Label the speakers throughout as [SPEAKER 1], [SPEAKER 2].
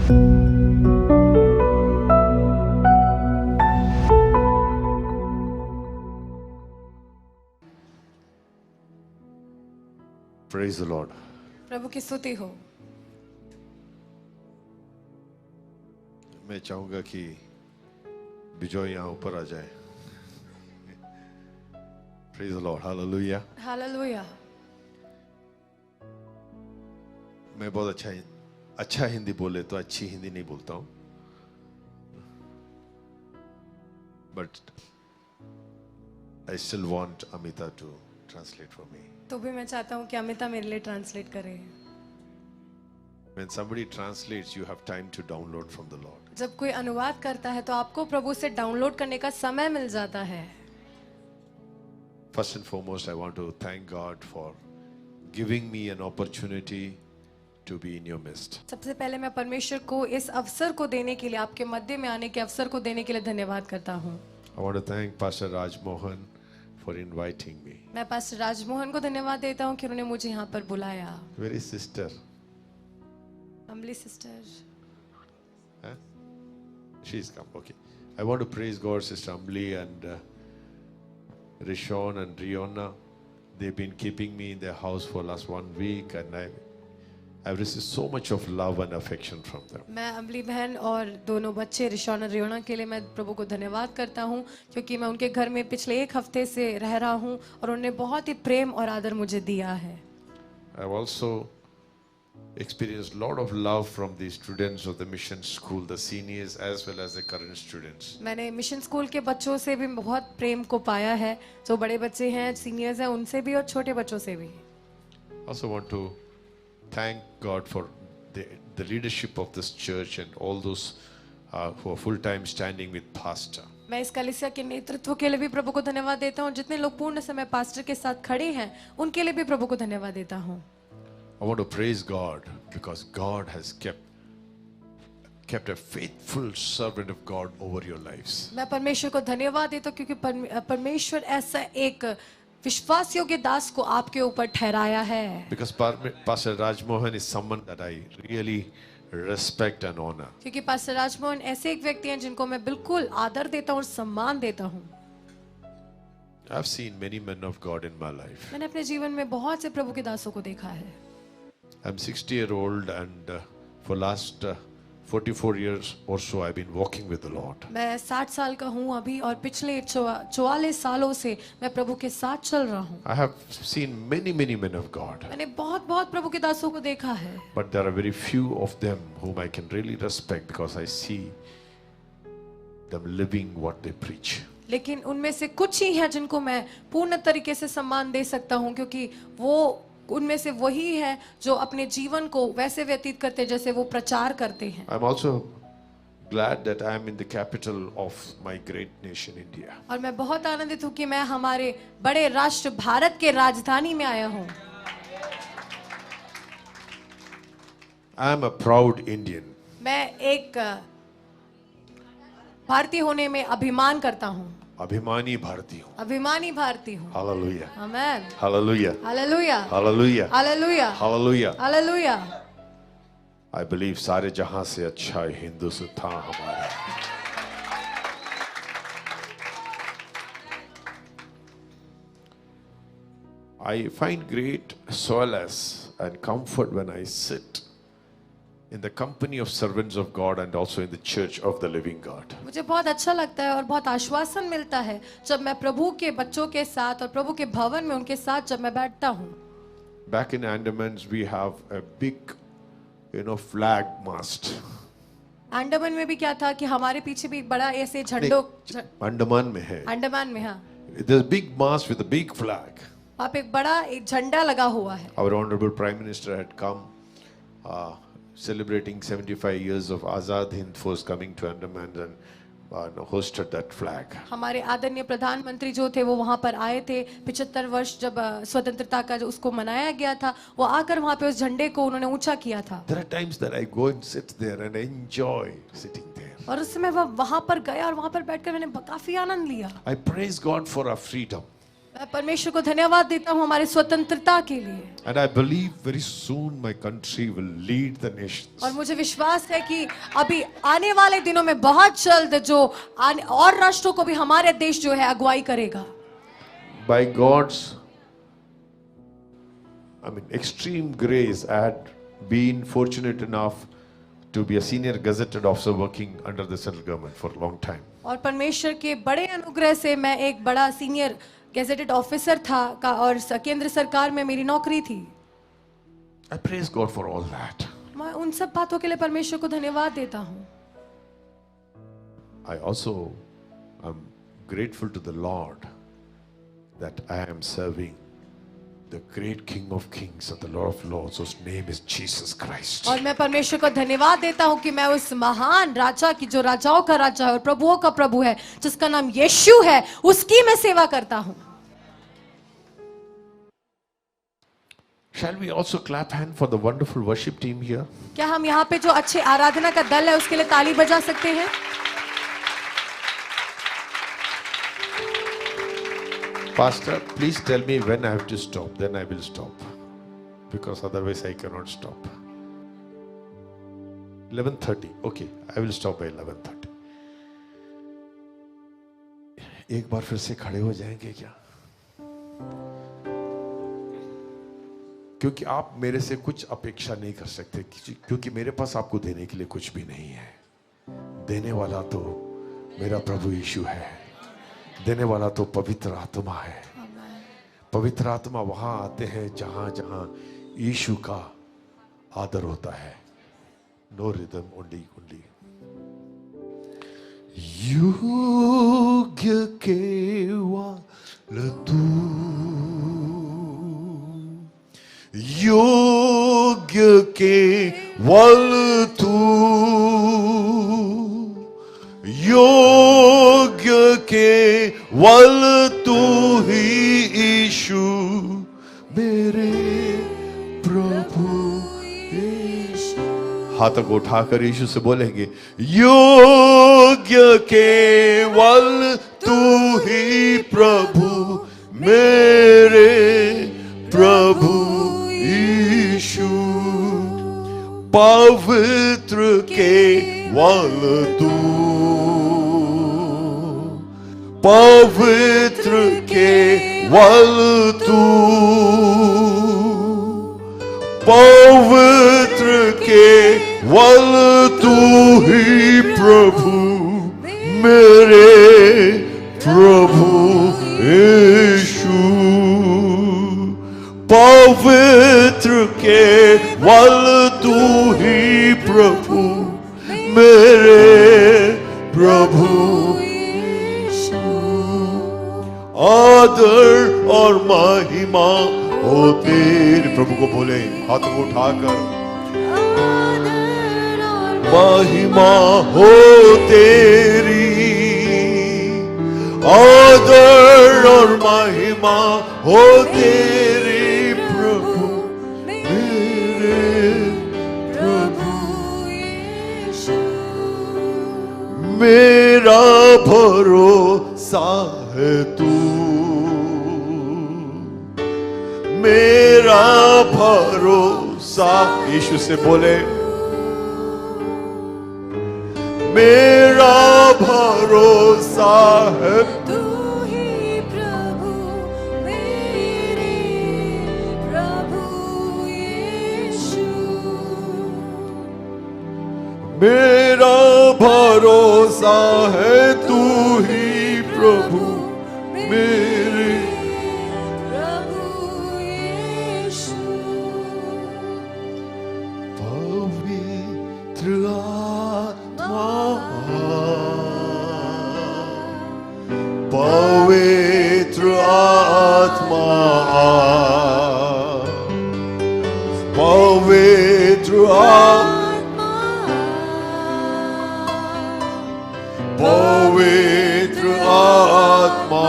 [SPEAKER 1] Praise the Lord.
[SPEAKER 2] प्रभु की स्तुति हो।
[SPEAKER 1] मैं चाहूंगा कि बिजॉय यहाँ ऊपर आ जाए। Praise the Lord. Hallelujah.
[SPEAKER 2] Hallelujah.
[SPEAKER 1] मैं बहुत अच्छा हिंदी बोले तो अच्छी हिंदी नहीं बोलता हूँ, but I still want Amita to translate for me.
[SPEAKER 2] तो भी मैं चाहता हूँ कि अमिता मेरे लिए ट्रांसलेट करे।
[SPEAKER 1] When somebody translates, you have time to download from the Lord.
[SPEAKER 2] जब कोई अनुवाद करता है तो आपको प्रभु से डाउनलोड करने का समय मिल जाता है।
[SPEAKER 1] First and foremost, I want to thank God for giving me an opportunity to be in your midst.
[SPEAKER 2] सबसे पहले मैं परमेश्वर को इस अवसर को देने के लिए, आपके मध्य में आने के अवसर को देने के लिए धन्यवाद करता हूँ।
[SPEAKER 1] I want to thank Pastor Raj Mohan for inviting me.
[SPEAKER 2] मैं पास्टर राजमोहन को धन्यवाद देता हूँ कि उन्होंने मुझे यहाँ पर बुलाया।
[SPEAKER 1] Where is sister?
[SPEAKER 2] अम्बली sister.
[SPEAKER 1] Huh? She's come. Okay. I want to praise God, Sister Ambli and Rishon and Riona. They've been keeping me in their house for last 1 week, and I've received so much of love and affection from them.
[SPEAKER 2] मैं अम्बली बहन और दोनों बच्चे रिशॉन और रियोना के लिए मैं प्रभु को धन्यवाद करता हूँ, क्योंकि मैं उनके घर में पिछले 1 हफ्ते से रह रहा हूँ और उन्होंने बहुत ही प्रेम और आदर मुझे दिया है।
[SPEAKER 1] I've also experienced a lot of love from the students of the mission school, the seniors as well as the current students.
[SPEAKER 2] मैंने मिशन स्कूल के बच्चों से भी बहुत प्रेम को पाया है, जो बड़े बच्चे हैं, सीनियर्स हैं, उनसे भी और छोटे बच्चों से भी।
[SPEAKER 1] Also want to thank God for the leadership of this church and all those who are full time standing with pastor.
[SPEAKER 2] मैं इस कलीसिया के नेतृत्व के लिए भी प्रभु को धन्यवाद देता हूँ। जितने लोग पूर्ण समय पास्टर के साथ खड़े हैं, उनके लिए भी प्रभु को धन्यवाद देता हूँ।
[SPEAKER 1] I want to praise God because God has kept a faithful servant of God over your lives.
[SPEAKER 2] मैं परमेश्वर को धन्यवाद देता हूँ क्योंकि परमेश्वर ऐसा एक विश्वास योग्य दास को आपके ऊपर ठहराया है।
[SPEAKER 1] Because Pastor Raj Mohan is someone that I really respect and honor.
[SPEAKER 2] क्योंकि पास्टर राजमोहन ऐसे एक व्यक्ति हैं जिनको मैं बिल्कुल आदर देता हूँ और सम्मान देता हूँ।
[SPEAKER 1] I've seen many men of God in my life.
[SPEAKER 2] मैंने अपने जीवन में बहुत से प्रभु के दासों को देखा है।
[SPEAKER 1] I'm 60-year-old and for last 44 years or so I've been walking with the Lord.
[SPEAKER 2] मैं 60 साल का हूँ अभी और पिछले 44 सालों से मैं प्रभु के साथ चल रहा हूँ।
[SPEAKER 1] I have seen many men of God.
[SPEAKER 2] मैंने बहुत प्रभु के दासों को देखा है।
[SPEAKER 1] But there are very few of them whom I can really respect because I see them living what they preach.
[SPEAKER 2] लेकिन उनमें से कुछ ही हैं जिनको मैं पूर्ण तरीके से सम्मान दे सकता हूँ, क्योंकि वो उनमें से वही है जो अपने जीवन को वैसे व्यतीत करते हैं जैसे वो प्रचार करते हैं।
[SPEAKER 1] I'm also glad that I am in the capital of my great nation India.
[SPEAKER 2] और मैं बहुत आनंदित हूँ कि मैं हमारे बड़े राष्ट्र भारत के राजधानी में आया हूँ।
[SPEAKER 1] I am a proud Indian.
[SPEAKER 2] मैं एक भारतीय होने में अभिमान करता हूँ।
[SPEAKER 1] अभिमानी भारतीय हूँ।
[SPEAKER 2] अभिमानी भारतीय हूँ।
[SPEAKER 1] Hallelujah.
[SPEAKER 2] Amen.
[SPEAKER 1] Hallelujah.
[SPEAKER 2] Hallelujah.
[SPEAKER 1] Hallelujah.
[SPEAKER 2] Hallelujah.
[SPEAKER 1] Hallelujah.
[SPEAKER 2] Hallelujah.
[SPEAKER 1] I believe सारे जहां से अच्छा हिंदुस्तान हमारा। I find great solace and comfort when I sit in the company of servants of God and also in the church of the living God.
[SPEAKER 2] मुझे बहुत अच्छा लगता है और बहुत आश्वासन मिलता है जब मैं प्रभु के बच्चों के साथ और प्रभु के भवन में उनके साथ जब मैं बैठता हूँ।
[SPEAKER 1] Back in Andamans we have a big, flag mast.
[SPEAKER 2] Andaman में भी क्या था कि हमारे पीछे भी बड़ा ऐसे झंडों
[SPEAKER 1] अंडमान में है।
[SPEAKER 2] अंडमान में हाँ।
[SPEAKER 1] There's a big mast with a big flag.
[SPEAKER 2] वहाँ पे एक बड़ा एक झंडा लगा हुआ है।
[SPEAKER 1] Our honorable Prime Minister had come celebrating 75 years of Azad Hind Force coming to Andaman and hosted that flag.
[SPEAKER 2] हमारे आदरणीय प्रधानमंत्री जो थे वो वहाँ पर आए थे 75 वर्ष जब स्वतंत्रता का जो उसको मनाया गया था, वो आकर वहाँ पे उस झंडे को उन्होंने ऊंचा किया था।
[SPEAKER 1] There are times that I go and sit there and enjoy sitting there.
[SPEAKER 2] और उस समय वह वहाँ पर गया और वहाँ पर बैठकर मैंने काफी आनंद लिया।
[SPEAKER 1] I praise God for our freedom.
[SPEAKER 2] मैं परमेश्वर को धन्यवाद देता हूँ हमारे स्वतंत्रता के लिए।
[SPEAKER 1] And I believe very soon my country will lead the nations.
[SPEAKER 2] और मुझे विश्वास है कि अभी आने वाले दिनों में बहुत जल्द और राष्ट्रों को भी हमारे देश जो है अगुवाई करेगा।
[SPEAKER 1] By God's, extreme grace, I had been fortunate enough to be a senior gazetted officer working under the central government for a long time.
[SPEAKER 2] और परमेश्वर के बड़े अनुग्रह से मैं एक बड़ा सीनियर गेजेटेड ऑफिसर था और केंद्र सरकार में मेरी नौकरी थी।
[SPEAKER 1] I praise God for all that.
[SPEAKER 2] मैं उन सब बातों के लिए परमेश्वर को धन्यवाद देता हूँ।
[SPEAKER 1] I also am grateful to the Lord that I am serving the great King of Kings and the Lord of Lords, whose name is Jesus Christ.
[SPEAKER 2] और मैं परमेश्वर को धन्यवाद देता हूँ कि मैं उस महान राजा की जो राजाओं का राजा है और प्रभुओं का प्रभु है, जिसका नाम यीशु है, उसकी मैं सेवा करता हूँ।
[SPEAKER 1] Shall we also clap hand for the wonderful worship team here?
[SPEAKER 2] क्या हम यहाँ पे जो अच्छे आराधना का दल है उसके लिए ताली बजा सकते हैं?
[SPEAKER 1] Pastor, please tell me when I have to stop, then I will stop. Because otherwise I cannot stop. 11:30. Okay, I will stop by 11:30. एक बार फिर से खड़े हो जाएंगे क्या? क्योंकि आप मेरे से कुछ अपेक्षा नहीं कर सकते, क्योंकि मेरे पास आपको देने के लिए कुछ भी नहीं है। देने वाला तो मेरा प्रभु यीशु है। देने वाला तो पवित्र आत्मा है। पवित्र आत्मा वहां आते हैं जहां जहां यीशु का आदर होता है। No rhythm only only. योग्य केवल तू, योग्य केवल तू, योग्य केवल तू ही यीशु मेरे प्रभु यीशु। हाथों को उठाकर यीशु से बोलेंगे, योग्य केवल तू ही प्रभु मेरे प्रभु यीशु। पवित्र केवल तू, पवित्र केवल तू, पवित्र केवल तू ही प्रभु मेरे प्रभु यीशु। पवित्र केवल तू ही प्रभु मेरे प्रभु। आदर और महिमा हो तेरे, प्रभु को बोले हाथ को उठाकर, महिमा हो तेरी, आदर और महिमा हो तेरी प्रभु मेरे प्रभु यीशु। मेरा भरोसा है तू, मेरा भरोसा, यीशु से बोले, मेरा भरोसा है
[SPEAKER 2] तू ही प्रभु मेरे प्रभु यीशु।
[SPEAKER 1] मेरा भरोसा है तू ही प्रभु मेरे
[SPEAKER 2] प्रभु यीशु।
[SPEAKER 1] पवित्र आत्मा, पवित्र आत्मा, पवित्र आत्मा, पवित्र आत्मा,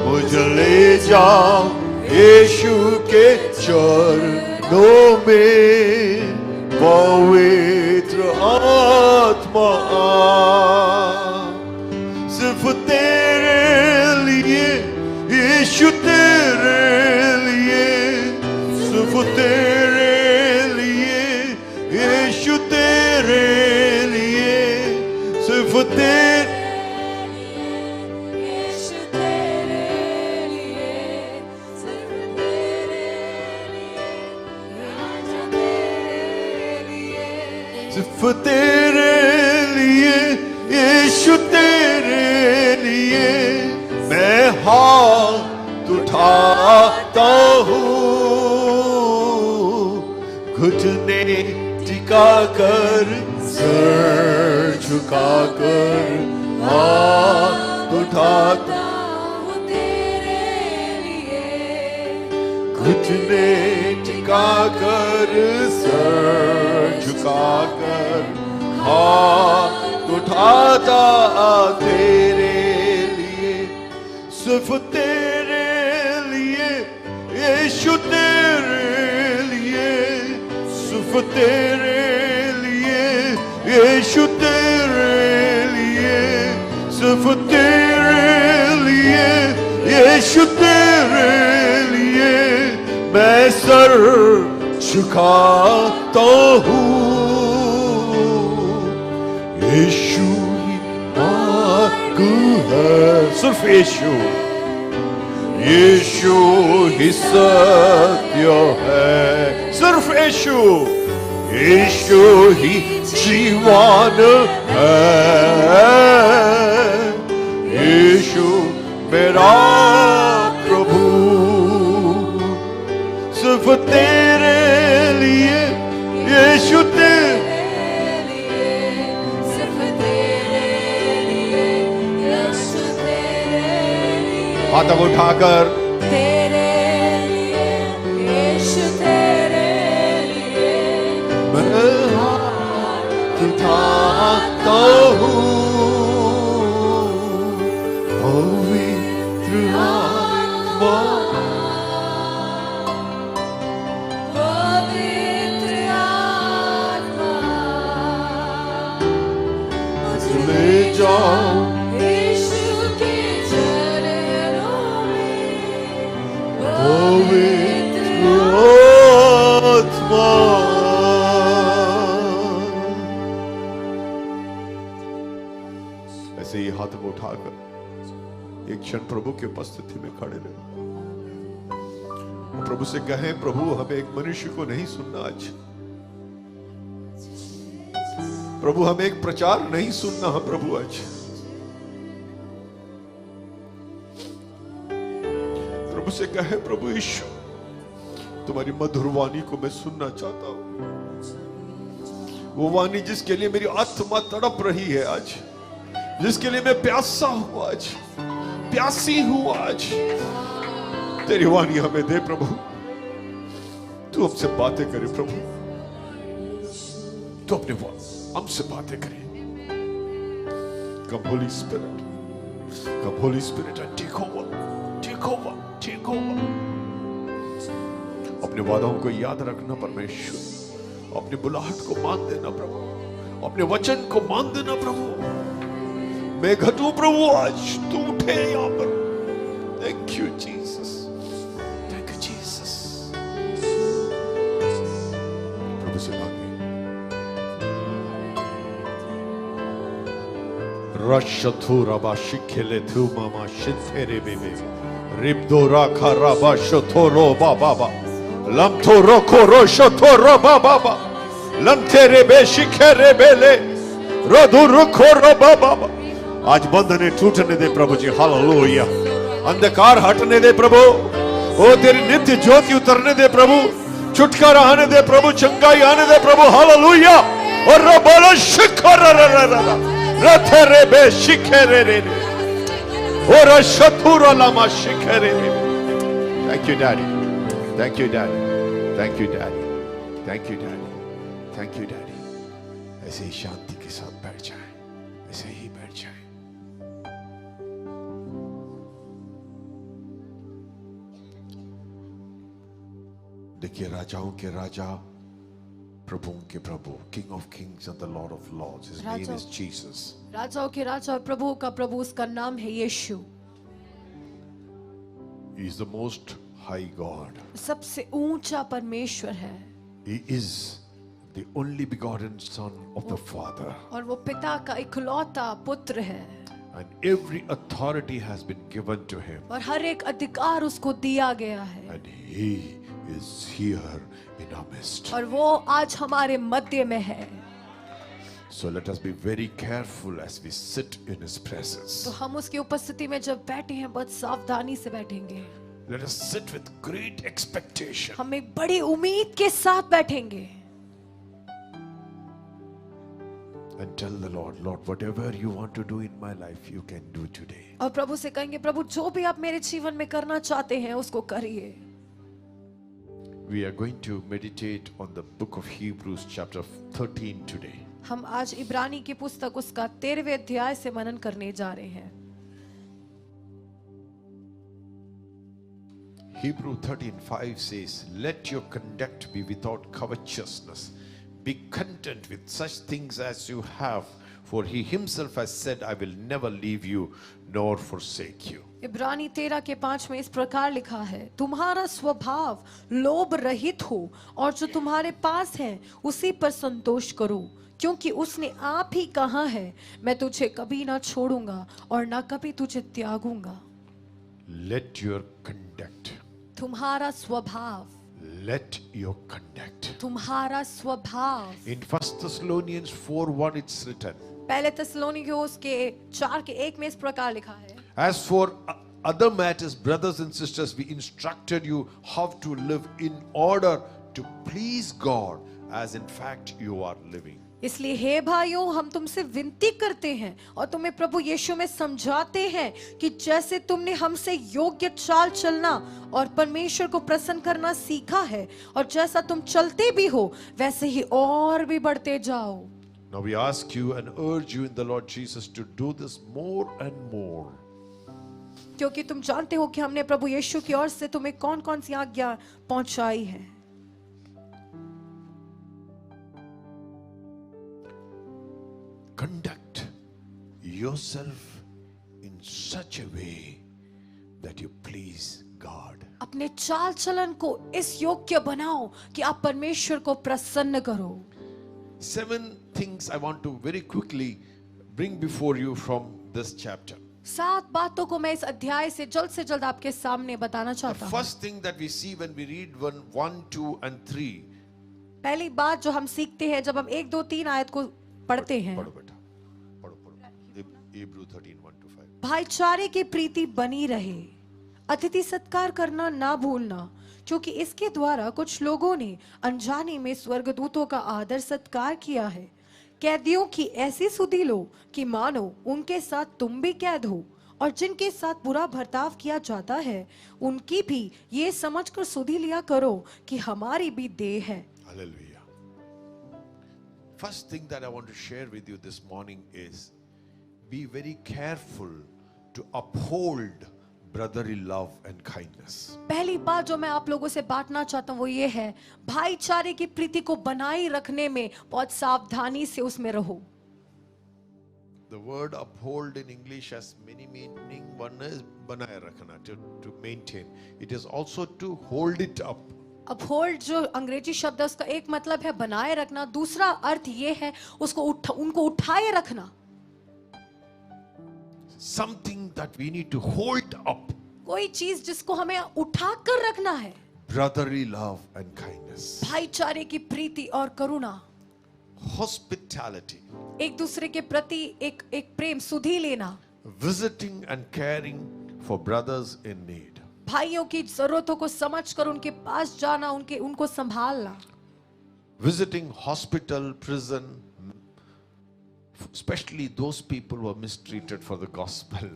[SPEAKER 1] मुझे ले जाओ यीशु के चरणों में। पवित्र आत्मा सिर्फ तेरे यीशु तेरे लिए, सिर्फ तेरे
[SPEAKER 2] यीशु तेरे लिए, सिर्फ तेरे लिए, राजा तेरे लिए,
[SPEAKER 1] सिर्फ तेरे लिए, यीशु तेरे लिए मैं हाथ उठाता हूँ, घुटने टिका कर, सर झुका कर हाथ उठाता,
[SPEAKER 2] वो तेरे लिए,
[SPEAKER 1] घुटने टिका कर, सर झुका कर हाथ उठाता तेरे लिए, सिर्फ तेरे लिए, यीशु तेरे लिए, सिर्फ तेरे लिए, यीशु तेरे लिए, सिर्फ तेरे लिए, यीशु तेरे लिए मैं सर झुकाता हूँ, यीशु ही मार्ग है, सिर्फ यीशु, यीशु ही सत्य है, सिर्फ यीशु, यीशु ही जीवन है, यीशु मेरा प्रभु, सिर्फ तेरे लिए, यीशु तेरे
[SPEAKER 2] लिए, सिर्फ तेरे लिए, यीशु तेरे लिए,
[SPEAKER 1] हाथ उठाकर
[SPEAKER 2] तेरे लिए, यीशु तेरे लिए,
[SPEAKER 1] मैं हाथ उठाता हूँ, पवित्र आत्मा,
[SPEAKER 2] पवित्र आत्मा, मुझे
[SPEAKER 1] ले जाओ
[SPEAKER 2] यीशु के चरणों में,
[SPEAKER 1] पवित्र आत्मा। ऐसे ही हाथ को उठाकर एक क्षण प्रभु की उपस्थिति में खड़े रहे, प्रभु से कहें, प्रभु हमें एक मनुष्य को नहीं सुनना आज, प्रभु हमें एक प्रचार नहीं सुनना है प्रभु आज, प्रभु से कहे, प्रभु यीशु तुम्हारी मधुर वाणी को मैं सुनना चाहता हूं, वो वाणी जिसके लिए मेरी आत्मा तड़प रही है आज, जिसके लिए मैं प्यासा हूं आज, प्यासी हूं आज, तेरी वाणी हमें दे प्रभु, तू हमसे बातें करे प्रभु, तू अपने हमसे बातें करे, come holy spirit, come holy spirit and take over, take over, take over. अपने वादों को याद रखना परमेश्वर, अपनी बुलाहट को मान देना प्रभु, अपने वचन को मान देना प्रभु, मैं घटूं प्रभु आज, तू उठे यहां पर। Thank you Jesus, thank you Jesus. प्रभु से मांगे, रशथुराबा शिखेले थु मामा शिथेरे बेबे रिब्दोरा खाराबा शथोरो बाबा लमथोरो खोरो शथोरो बाबा लमथेरे बे शिखेरे बेले रदुरु खोरो बाबा। आज बंधने टूटने दे प्रभु जी, हालेलुया। अंधकार हटने दे प्रभु, ओ तेरी नित्य ज्योति उतरने दे प्रभु, छुटकारा आने दे प्रभु, चंगाई आने दे प्रभु, हालेलुया। और बोलो शिखर रथरे बे शिखरे रे और शथुर लामा शिखरे रे। Thank you daddy, thank you daddy, thank you daddy, thank you daddy, thank you daddy. ऐसे ही शांति के साथ बैठ जाए, ऐसे ही बैठ जाए। देखिए, राजाओं के राजा, प्रभुओं के प्रभु, king of kings and the lord of lords, his name is Jesus.
[SPEAKER 2] राजाओं के राजा और प्रभुओं का प्रभु, उसका नाम है यीशु।
[SPEAKER 1] He is the most high God,
[SPEAKER 2] सबसे ऊंचा परमेश्वर है।
[SPEAKER 1] He is the only begotten Son of the Father.
[SPEAKER 2] और वो पिता का इकलौता पुत्र है
[SPEAKER 1] And every authority has been given to him.
[SPEAKER 2] और हर एक अधिकार उसको दिया गया है
[SPEAKER 1] And he is here in our midst.
[SPEAKER 2] और वो आज हमारे मध्य में है।
[SPEAKER 1] So let us be very careful as we sit in his presence.
[SPEAKER 2] तो हम उसकी उपस्थिति में जब बैठे हैं बहुत सावधानी से बैठेंगे।
[SPEAKER 1] Let us sit with great expectation.
[SPEAKER 2] हम एक बड़ी उम्मीद के साथ बैठेंगे
[SPEAKER 1] And tell the Lord, Lord, whatever you want to do in my life, you can do today.
[SPEAKER 2] और प्रभु से कहेंगे, प्रभु जो भी आप मेरे जीवन में करना चाहते हैं उसको करिए।
[SPEAKER 1] We are going to meditate on the book of Hebrews chapter 13 today.
[SPEAKER 2] हम आज इब्रानी की पुस्तक उसका 13वें अध्याय से मनन करने जा रहे हैं।
[SPEAKER 1] Hebrew 13:5 says, let your conduct be without covetousness. Be content with such things as you have, for he himself has said, I will never leave you nor forsake you.
[SPEAKER 2] इब्रानी 13:5 में इस प्रकार लिखा है, तुम्हारा स्वभाव लोभ रहित हो और जो तुम्हारे पास है उसी पर संतोष करो, क्योंकि उसने आप ही कहा है, मैं तुझे कभी ना छोड़ूंगा और ना कभी तुझे त्यागूंगा।
[SPEAKER 1] Let your conduct.
[SPEAKER 2] तुम्हारा स्वभाव,
[SPEAKER 1] Let your conduct.
[SPEAKER 2] तुम्हारा स्वभाव।
[SPEAKER 1] In 1 Thessalonians 4:1 it's written,
[SPEAKER 2] पहले थिस्सलुनीकियों के 4:1 में इस प्रकार लिखा है,
[SPEAKER 1] as for other matters, brothers and sisters, we instructed you how to live in order to please God, as in fact you are living.
[SPEAKER 2] इसलिए हे भाइयों, हम तुमसे विनती करते हैं और तुम्हें प्रभु यीशु में समझाते हैं कि जैसे तुमने हमसे योग्य चाल चलना और परमेश्वर को प्रसन्न करना सीखा है और जैसा तुम चलते भी हो वैसे ही और भी बढ़ते जाओ।
[SPEAKER 1] Now we ask you and urge you in the Lord Jesus to do this more and more.
[SPEAKER 2] क्योंकि तुम जानते हो कि हमने प्रभु यीशु की ओर से तुम्हें कौन कौन सी आज्ञा पहुंचाई है।
[SPEAKER 1] Conduct yourself in such a way that you please God.
[SPEAKER 2] अपने चाल चलन को इस योग्य बनाओ कि आप परमेश्वर को प्रसन्न करो।
[SPEAKER 1] 7 things I want to very quickly bring before you from this chapter.
[SPEAKER 2] 7 बातों को मैं इस अध्याय से जल्द आपके सामने बताना
[SPEAKER 1] The
[SPEAKER 2] चाहता हूँ।
[SPEAKER 1] first thing that we see when we read 1, 2 and 3.
[SPEAKER 2] पहली बात जो हम सीखते हैं जब हम 1, 2, 3 आयत को पढ़ते हैं,
[SPEAKER 1] पढ़ो बेटा, पढ़ो। Hebrew 13:1-5.
[SPEAKER 2] भाईचारे की प्रीति बनी रहे, अतिथि सत्कार करना ना भूलना, क्योंकि इसके द्वारा कुछ लोगों ने अनजाने में स्वर्गदूतों का आदर सत्कार किया है। कैदियों की ऐसी सुधि लो कि मानो उनके साथ तुम भी कैद हो, और जिनके साथ बुरा बर्ताव किया जाता है उनकी भी ये समझकर सुधि लिया करो कि हमारी भी देह है।
[SPEAKER 1] Hallelujah. First thing that I want to share with you this morning is be very careful to uphold brotherly love and kindness.
[SPEAKER 2] पहली बात जो मैं आप लोगों से बांटना चाहता हूँ वो ये है, भाईचारे की प्रीति को बनाए रखने में बहुत सावधानी से उसमें रहो।
[SPEAKER 1] The word uphold in English has many meaning. One is बनाए रखना, to maintain. It is also to hold it up.
[SPEAKER 2] अब होल्ड जो अंग्रेजी शब्द है उसका एक मतलब है बनाए रखना, दूसरा अर्थ ये है उसको उनको उठाए रखना।
[SPEAKER 1] Something that we need to hold up.
[SPEAKER 2] कोई चीज जिसको हमें उठा कर रखना है।
[SPEAKER 1] Brotherly love and kindness.
[SPEAKER 2] भाईचारे की प्रीति और करुणा,
[SPEAKER 1] Hospitality.
[SPEAKER 2] एक दूसरे के प्रति एक प्रेम, सुधि लेना,
[SPEAKER 1] Visiting and caring for brothers in need.
[SPEAKER 2] भाइयों की जरूरतों को समझकर उनके पास जाना, उनको संभालना।
[SPEAKER 1] Visiting hospital, prison, especially those people who are mistreated for the gospel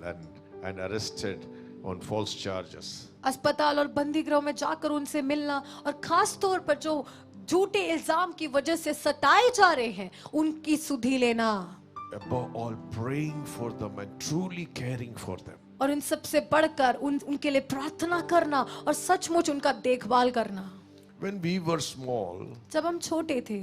[SPEAKER 1] and arrested on false charges.
[SPEAKER 2] अस्पताल और बंदी गृह में जाकर उनसे मिलना, और खास तौर पर जो झूठे इल्जाम की वजह से सताए जा रहे हैं उनकी सुधि लेना।
[SPEAKER 1] Above all, praying for them and truly caring for them.
[SPEAKER 2] और इन सबसे बढ़कर उनके लिए प्रार्थना करना और सचमुच उनका देखभाल करना।
[SPEAKER 1] When we were small,
[SPEAKER 2] जब हम छोटे थे,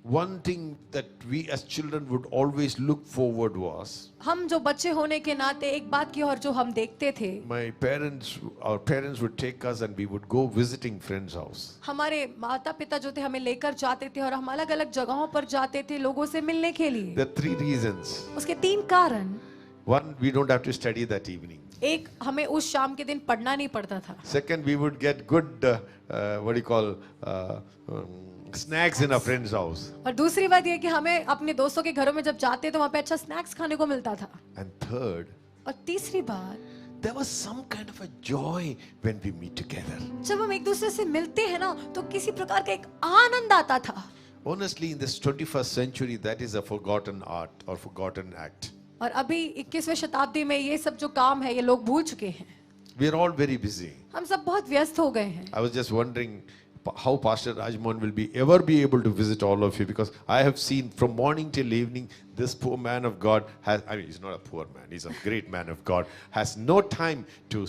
[SPEAKER 1] one thing that we as children would always look forward was
[SPEAKER 2] हम जो बच्चे होने के नाते एक बात की और जो हम देखते थे,
[SPEAKER 1] our parents would take us and we would go visiting friends' house.
[SPEAKER 2] हमारे माता पिता जो थे हमें लेकर जाते थे और हम अलग अलग जगहों पर जाते थे लोगों से मिलने के लिए।
[SPEAKER 1] There are 3 reasons.
[SPEAKER 2] उसके 3 कारण।
[SPEAKER 1] One, we don't have to study that evening.
[SPEAKER 2] एक, हमें उस शाम के दिन पढ़ना नहीं पड़ता था।
[SPEAKER 1] Second, we would get good snacks in a friend's house.
[SPEAKER 2] और दूसरी बात ये कि हमें अपने दोस्तों के घरों में जब जाते तो वहाँ पे अच्छा स्नैक्स खाने को मिलता था।
[SPEAKER 1] And third,
[SPEAKER 2] और तीसरी बात,
[SPEAKER 1] there was some kind of a joy when we meet together.
[SPEAKER 2] जब हम एक दूसरे से मिलते हैं ना तो किसी प्रकार का एक आनंद आता था।
[SPEAKER 1] Honestly, in this 21st century, that is a forgotten art or forgotten act.
[SPEAKER 2] और अभी 21वीं शताब्दी में ये सब जो काम है ये लोग भूल चुके हैं।
[SPEAKER 1] We are all very busy.
[SPEAKER 2] हम सब बहुत व्यस्त हो गए हैं।
[SPEAKER 1] I was just wondering how Pastor Rajmohan will ever be able to visit all of you, because I have seen from morning till evening this poor man of God he's not a poor man, he's a great man of God, has no time to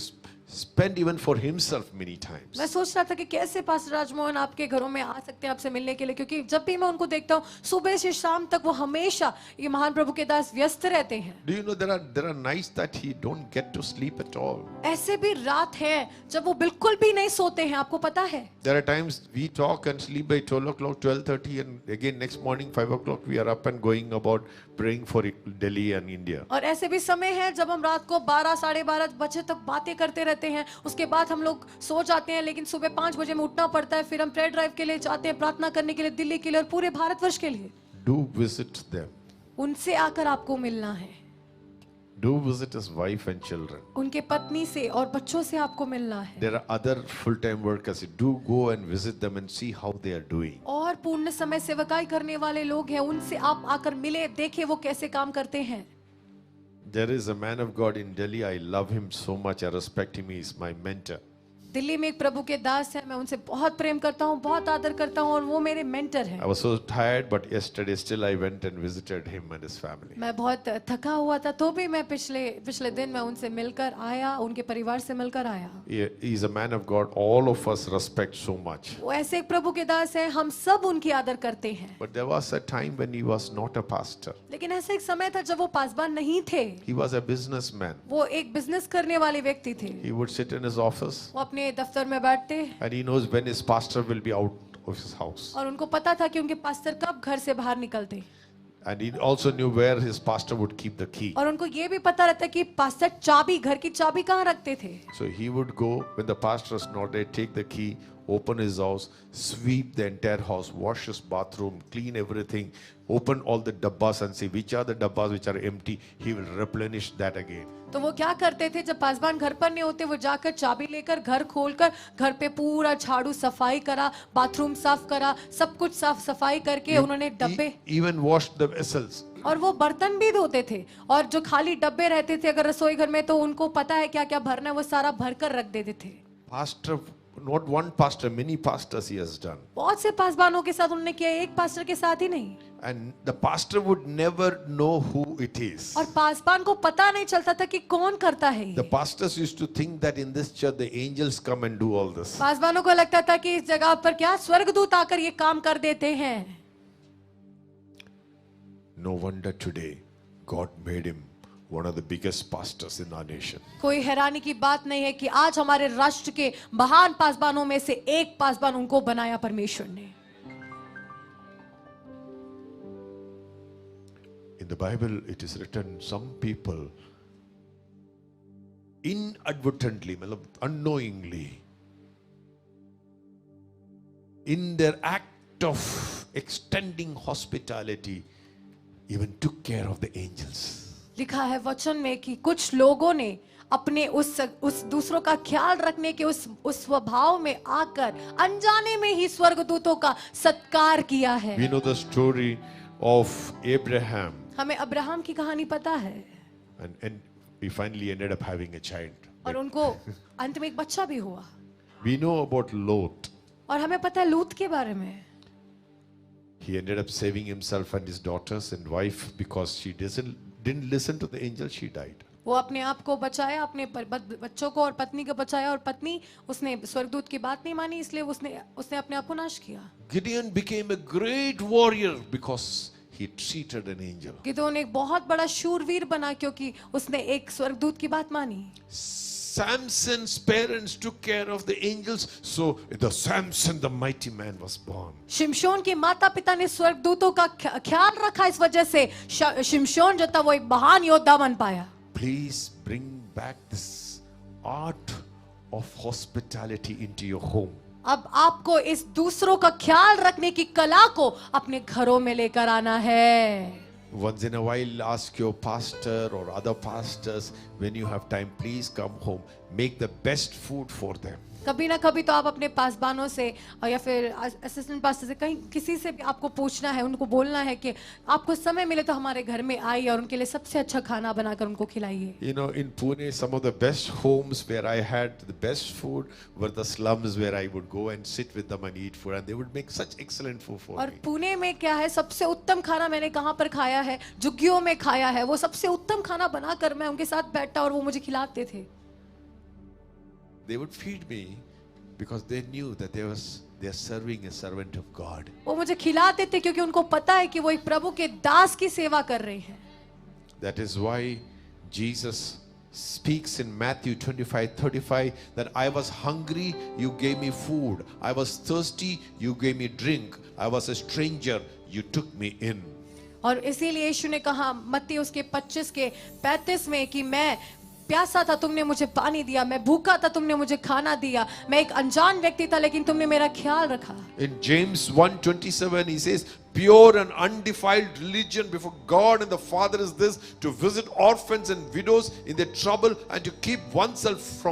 [SPEAKER 1] spend even for himself many times.
[SPEAKER 2] मैं सोच रहा था कि कैसे pastor Rajmohan आपके घरों में आ सकते हैं आपसे मिलने के लिए, क्योंकि जब भी मैं उनको देखता हूँ सुबह से शाम तक वो हमेशा ये महान प्रभु के दास व्यस्त रहते हैं।
[SPEAKER 1] Do you know there are nights that he don't get to sleep at all.
[SPEAKER 2] ऐसे भी रात है जब वो बिल्कुल भी नहीं सोते हैं, आपको पता है?
[SPEAKER 1] There are times we talk and sleep by 12 o'clock, 12:30, and again next morning 5 o'clock we are up and going about praying for Delhi and India.
[SPEAKER 2] और ऐसे भी समय है जब हम रात को 12 साढ़े 12 बजे तक बातें करते रहते हैं, उसके बाद हम लोग सो जाते हैं, लेकिन सुबह 5 बजे में उठना पड़ता है, फिर हम प्रेयर ड्राइव के लिए जाते हैं, प्रार्थना करने के लिए दिल्ली के लिए और पूरे भारतवर्ष के लिए।
[SPEAKER 1] Do visit them.
[SPEAKER 2] उनसे आकर आपको मिलना है।
[SPEAKER 1] Do visit his wife and children.
[SPEAKER 2] उनके पत्नी से और बच्चों से आपको मिलना है।
[SPEAKER 1] There are other full-time workers. Do go and visit them and see how they are doing.
[SPEAKER 2] और पूर्ण समय सेवकाई करने वाले लोग हैं, उनसे आप आकर मिले, देखें वो कैसे काम करते हैं।
[SPEAKER 1] There is a man of God in Delhi. I love him so much. I respect him. He is my mentor.
[SPEAKER 2] Delhi में एक प्रभु के दास है, मैं उनसे बहुत प्रेम करता हूँ, बहुत आदर करता हूँ और वो मेरे मेंटर हैं।
[SPEAKER 1] I was so tired, but yesterday still I went and visited him and his family.
[SPEAKER 2] मैं बहुत थका हुआ था तो भी मैं पिछले दिन मैं उनसे मिलकर आया, उनके परिवार से मिलकर आया।
[SPEAKER 1] He is a man of God. All of us respect so much.
[SPEAKER 2] वो ऐसे एक प्रभु के दास हैं, हम सब उनकी आदर करते हैं।
[SPEAKER 1] But there was a time when he was not a pastor.
[SPEAKER 2] लेकिन ऐसा एक समय था जब वो पासबान नहीं थे।
[SPEAKER 1] He was a businessman.
[SPEAKER 2] वो एक बिजनेस करने वाले व्यक्ति थे।
[SPEAKER 1] He would sit in his office.
[SPEAKER 2] वो अपने दफ्तर में बैठते
[SPEAKER 1] and he knows when his pastor will be out of his house.
[SPEAKER 2] और उनको पता था कि उनके पास्टर कब घर से बाहर निकलते।
[SPEAKER 1] And he also knew where his pastor would keep the key.
[SPEAKER 2] और उनको ये भी पता रहता कि पास्टर चाबी, घर की चाबी कहाँ रखते थे।
[SPEAKER 1] So he would go when the pastor is not there, take the key, open his house, sweep the entire house, wash his bathroom, clean everything, open all the dabbas and see which are the dabbas which are empty. He will replenish that again.
[SPEAKER 2] तो वो क्या करते थे, जब पासबान घर पर नहीं होते वो जाकर चाबी लेकर घर खोलकर घर पे पूरा झाड़ू सफाई करा, बाथरूम साफ करा, सब कुछ साफ सफाई करके उन्होंने डब्बे
[SPEAKER 1] Even washed the vessels.
[SPEAKER 2] और वो बर्तन भी धोते थे, और जो खाली डब्बे रहते थे अगर रसोई घर में तो उनको पता है क्या क्या भरना है वो सारा भरकर रख देते थे।
[SPEAKER 1] Pastor, not one pastor, many pastors he has done.
[SPEAKER 2] बहुत से पासबानों के साथ उन्होंने किया, एक पास्टर के साथ ही नहीं।
[SPEAKER 1] And the pastor would never know who it is.
[SPEAKER 2] और पासबान को पता नहीं चलता था कि कौन करता है।
[SPEAKER 1] The pastors used to think that in this church the angels come and do all this.
[SPEAKER 2] पासबानों को लगता था कि इस जगह पर क्या स्वर्गदूत आकर ये काम कर देते हैं।
[SPEAKER 1] No wonder today God made him one of the biggest pastors in our nation.
[SPEAKER 2] कोई हैरानी की बात नहीं है कि आज हमारे राष्ट्र के महान पासबानों में से एक पासबान उनको बनाया परमेश्वर ने।
[SPEAKER 1] In the Bible it is written, some people inadvertently, unknowingly, in their act of extending hospitality, even took care of the angels.
[SPEAKER 2] लिखा है वचन में कि कुछ लोगों ने अपने उस दूसरों का ख्याल रखने के उस स्वभाव में आकर अनजाने में ही स्वर्गदूतों का सत्कार किया है।
[SPEAKER 1] We know the story of Abraham.
[SPEAKER 2] हमें अब्राहम की कहानी पता है।
[SPEAKER 1] And he finally ended up having a child.
[SPEAKER 2] और उनको अंत में एक बच्चा भी हुआ।
[SPEAKER 1] We know about Lot.
[SPEAKER 2] और हमें पता है लूत के बारे में।
[SPEAKER 1] He ended up saving himself and his daughters and wife because she didn't listen to the angel. She died.
[SPEAKER 2] वो अपने आप को बचाया, अपने बच्चों को और पत्नी को बचाया, और पत्नी उसने स्वर्गदूत की बात नहीं मानी, इसलिए उसने अपने आप को नाश किया।
[SPEAKER 1] Gideon became a great warrior because he treated an angel.
[SPEAKER 2] Gideon एक बहुत बड़ा शूरवीर बना क्योंकि उसने एक स्वर्गदूत की बात मानी।
[SPEAKER 1] Samson's parents took care of the angels, so the Samson, the mighty man, was born.
[SPEAKER 2] शिमशोन के माता पिता ने स्वर्गदूतों का ख्याल रखा, इस वजह से शिमशोन जो था वो एक महान योद्धा बन पाया।
[SPEAKER 1] Please bring back this art of hospitality into your home.
[SPEAKER 2] अब आपको इस दूसरों का ख्याल रखने की कला को अपने घरों में लेकर आना है।
[SPEAKER 1] Once in a while, ask your pastor or other pastors, when you have time, please come home. Make the best food for them.
[SPEAKER 2] कभी ना कभी तो आप अपने पासबानों से या फिर असिस्टेंट पास्टर से कहीं किसी से भी आपको पूछना है, उनको बोलना है कि आपको समय मिले तो हमारे घर में आइए और उनके लिए सबसे अच्छा खाना बनाकर उनको खिलाइए।
[SPEAKER 1] You know, in Pune, some of the best homes where I had the best food were the slums where I would go and sit with them and eat food, and they would make such excellent food for
[SPEAKER 2] और
[SPEAKER 1] me.
[SPEAKER 2] Pune में क्या है, सबसे उत्तम खाना मैंने कहाँ पर खाया है, झुग्गियों में खाया है। वो सबसे उत्तम खाना बनाकर मैं उनके साथ बैठता और वो मुझे खिलाते थे।
[SPEAKER 1] They would feed me because they knew that they are serving a servant of God.
[SPEAKER 2] वो मुझे खिलाते थे क्योंकि उनको पता है कि वो एक प्रभु के दास की सेवा कर रहे हैं।
[SPEAKER 1] That is why Jesus speaks in Matthew 25:35 that I was hungry, you gave me food. I was thirsty, you gave me drink. I was a stranger, you took me in.
[SPEAKER 2] और इसीलिए यीशु ने कहा मत्ती उसके 25 के 35 में कि मैं प्यासा था, तुमने मुझे पानी दिया, मैं भूखा था, तुमने मुझे खाना दिया, मैं एक अनजान व्यक्ति था लेकिन तुमने मेरा ख्याल रखा।
[SPEAKER 1] In James 1:27 he says, pure and undefiled religion before God and the Father is this, to visit orphans and widows in their trouble and to keep oneself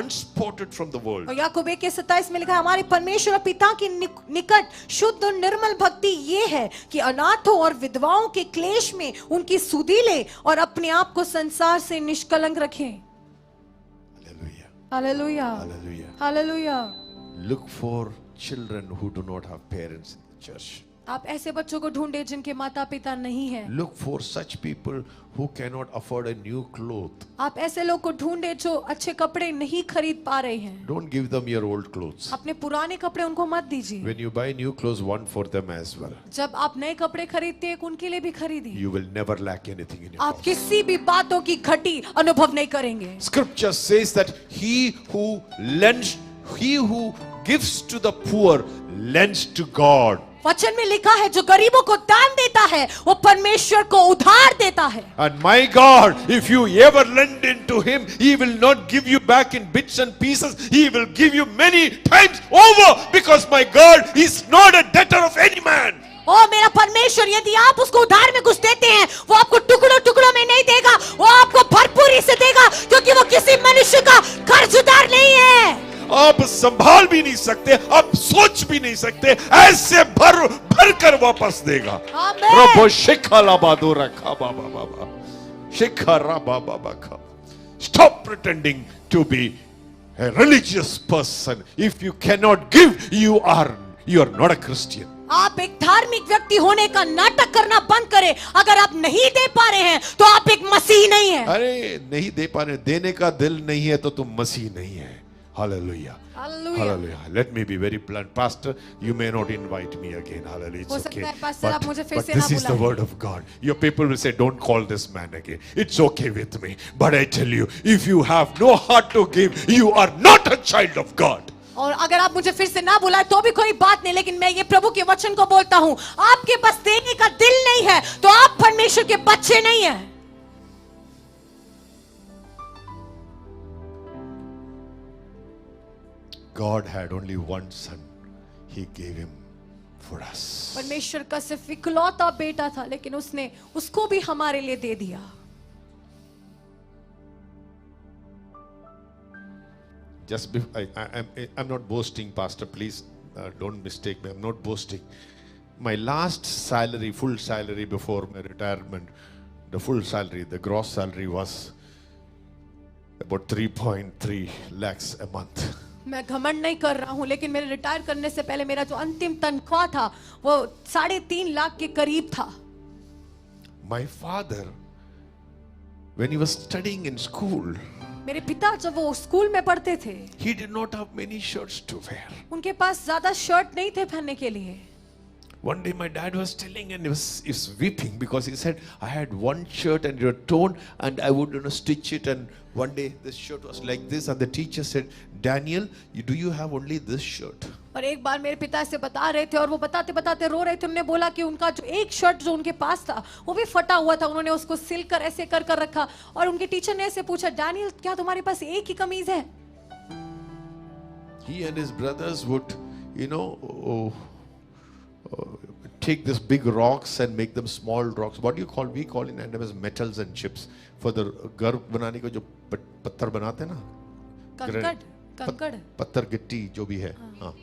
[SPEAKER 1] unspotted from the world.
[SPEAKER 2] और याकूब 1:27 में लिखा है, हमारे परमेश्वर और पिता के निकट शुद्ध और निर्मल भक्ति ये है कि अनाथों और विधवाओं के क्लेश में उनकी सुधि ले और अपने आप को संसार से निष्कलंक रखें।
[SPEAKER 1] Hallelujah.
[SPEAKER 2] Hallelujah,
[SPEAKER 1] Hallelujah.
[SPEAKER 2] Hallelujah.
[SPEAKER 1] Look for children who do not have parents in the church.
[SPEAKER 2] आप ऐसे बच्चों को ढूंढे जिनके माता पिता नहीं हैं।
[SPEAKER 1] Look for such people who cannot afford a new cloth.
[SPEAKER 2] आप ऐसे लोग को ढूंढे जो अच्छे कपड़े नहीं खरीद पा रहे हैं।
[SPEAKER 1] Don't give them your old clothes.
[SPEAKER 2] अपने पुराने कपड़े उनको मत दीजिए।
[SPEAKER 1] When you buy new clothes, one for them as well.
[SPEAKER 2] जब आप नए कपड़े खरीदते हैं, उनके लिए भी खरीदिए।
[SPEAKER 1] You will never lack anything in your
[SPEAKER 2] आप
[SPEAKER 1] house.
[SPEAKER 2] किसी भी बातों की घटी अनुभव नहीं करेंगे।
[SPEAKER 1] Scripture says that he who gives to the poor lends to God.
[SPEAKER 2] वचन में लिखा है जो गरीबों को दान देता है वो परमेश्वर को उधार देता है।
[SPEAKER 1] And my God, if you ever lend into him, he will not give you back in bits and pieces. He will give you many times over, because my God is not a debtor of any man.
[SPEAKER 2] ओ मेरा परमेश्वर, यदि आप उसको उधार में कुछ देते हैं, वो आपको टुकड़ों टुकड़ों में नहीं देगा, वो आपको भरपूरी से देगा, क्योंकि वो किसी मनुष्य का कर्जदार नहीं है।
[SPEAKER 1] आप संभाल भी नहीं सकते, आप सोच भी नहीं सकते, ऐसे भर कर वापस देगा।
[SPEAKER 2] आमीन।
[SPEAKER 1] रबो शिखाला बादो रखा बाबा बाबा शिखारा बाबा बाबा। Stop pretending to be a religious person. If you cannot give, you are not a Christian.
[SPEAKER 2] आप एक धार्मिक व्यक्ति होने का नाटक करना बंद करें। अगर आप नहीं दे पा रहे हैं तो आप एक मसीह नहीं है।
[SPEAKER 1] अरे नहीं दे पा रहे, देने का दिल नहीं है तो तुम मसीह नहीं है। Hallelujah.
[SPEAKER 2] Hallelujah.
[SPEAKER 1] Hallelujah. Let me be very blunt. Pastor, you may not invite me again. Hallelujah.
[SPEAKER 2] हो
[SPEAKER 1] It's
[SPEAKER 2] सकता
[SPEAKER 1] okay.
[SPEAKER 2] है, Pastor, आप मुझे फिर
[SPEAKER 1] But
[SPEAKER 2] से
[SPEAKER 1] this
[SPEAKER 2] ना
[SPEAKER 1] is the
[SPEAKER 2] बुलाएं।
[SPEAKER 1] word of God. Your people will say, don't call this man again. It's okay with me. But I tell you, if you have no heart to give, you are not a child of God.
[SPEAKER 2] और अगर आप मुझे फिर से ना बुलाए तो भी कोई बात नहीं, लेकिन मैं ये प्रभु के वचन को बोलता हूँ, आपके पास देने का दिल नहीं है तो आप परमेश्वर के बच्चे नहीं हैं।
[SPEAKER 1] God had only one son. He gave him for us.
[SPEAKER 2] परमेश्वर का सिर्फ इकलौता बेटा था, लेकिन उसने उसको भी हमारे लिए दे दिया।
[SPEAKER 1] Just I'm not boasting, Pastor. Please don't mistake me. I'm not boasting. My last salary, full salary before my retirement, the full salary, the gross salary was about 3.3 lakhs a month.
[SPEAKER 2] मैं घमंड नहीं कर रहा हूँ, लेकिन मेरे retire करने से पहले मेरा जो अंतिम तनख्वाह था वो 3.5 लाख के करीब था।
[SPEAKER 1] My father when he was studying in school,
[SPEAKER 2] मेरे पिता जब वो स्कूल में पढ़ते थे,
[SPEAKER 1] he did not have many shirts to wear.
[SPEAKER 2] उनके पास ज्यादा शर्ट नहीं थे पहनने के लिए.
[SPEAKER 1] One day my dad was telling and he was weeping because he said, I had one shirt and you're torn and I would stitch it, and one day this shirt was like this and the teacher said, Daniel, do you have only this shirt?
[SPEAKER 2] और एक बार मेरे पिता ऐसे बता रहे थे और वो बताते बताते रो रहे थे. उन्होंने बोला कि उनका जो एक शर्ट जो उनके पास था वो भी फटा हुआ था. उन्होंने उसको सिल कर ऐसे कर कर रखा और उनके टीचर ने ऐसे पूछा, डैनियल क्या तुम्हारे पास एक ही कमीज है?
[SPEAKER 1] He and his brothers would, take these big rocks and make them small rocks. What do you call? We call in Andhra as metals and chips. For the घर बनाने को जो पत्थर बनाते हैं ना,
[SPEAKER 2] कंकड़
[SPEAKER 1] पत्थर गिट्टी जो भी है, हाँ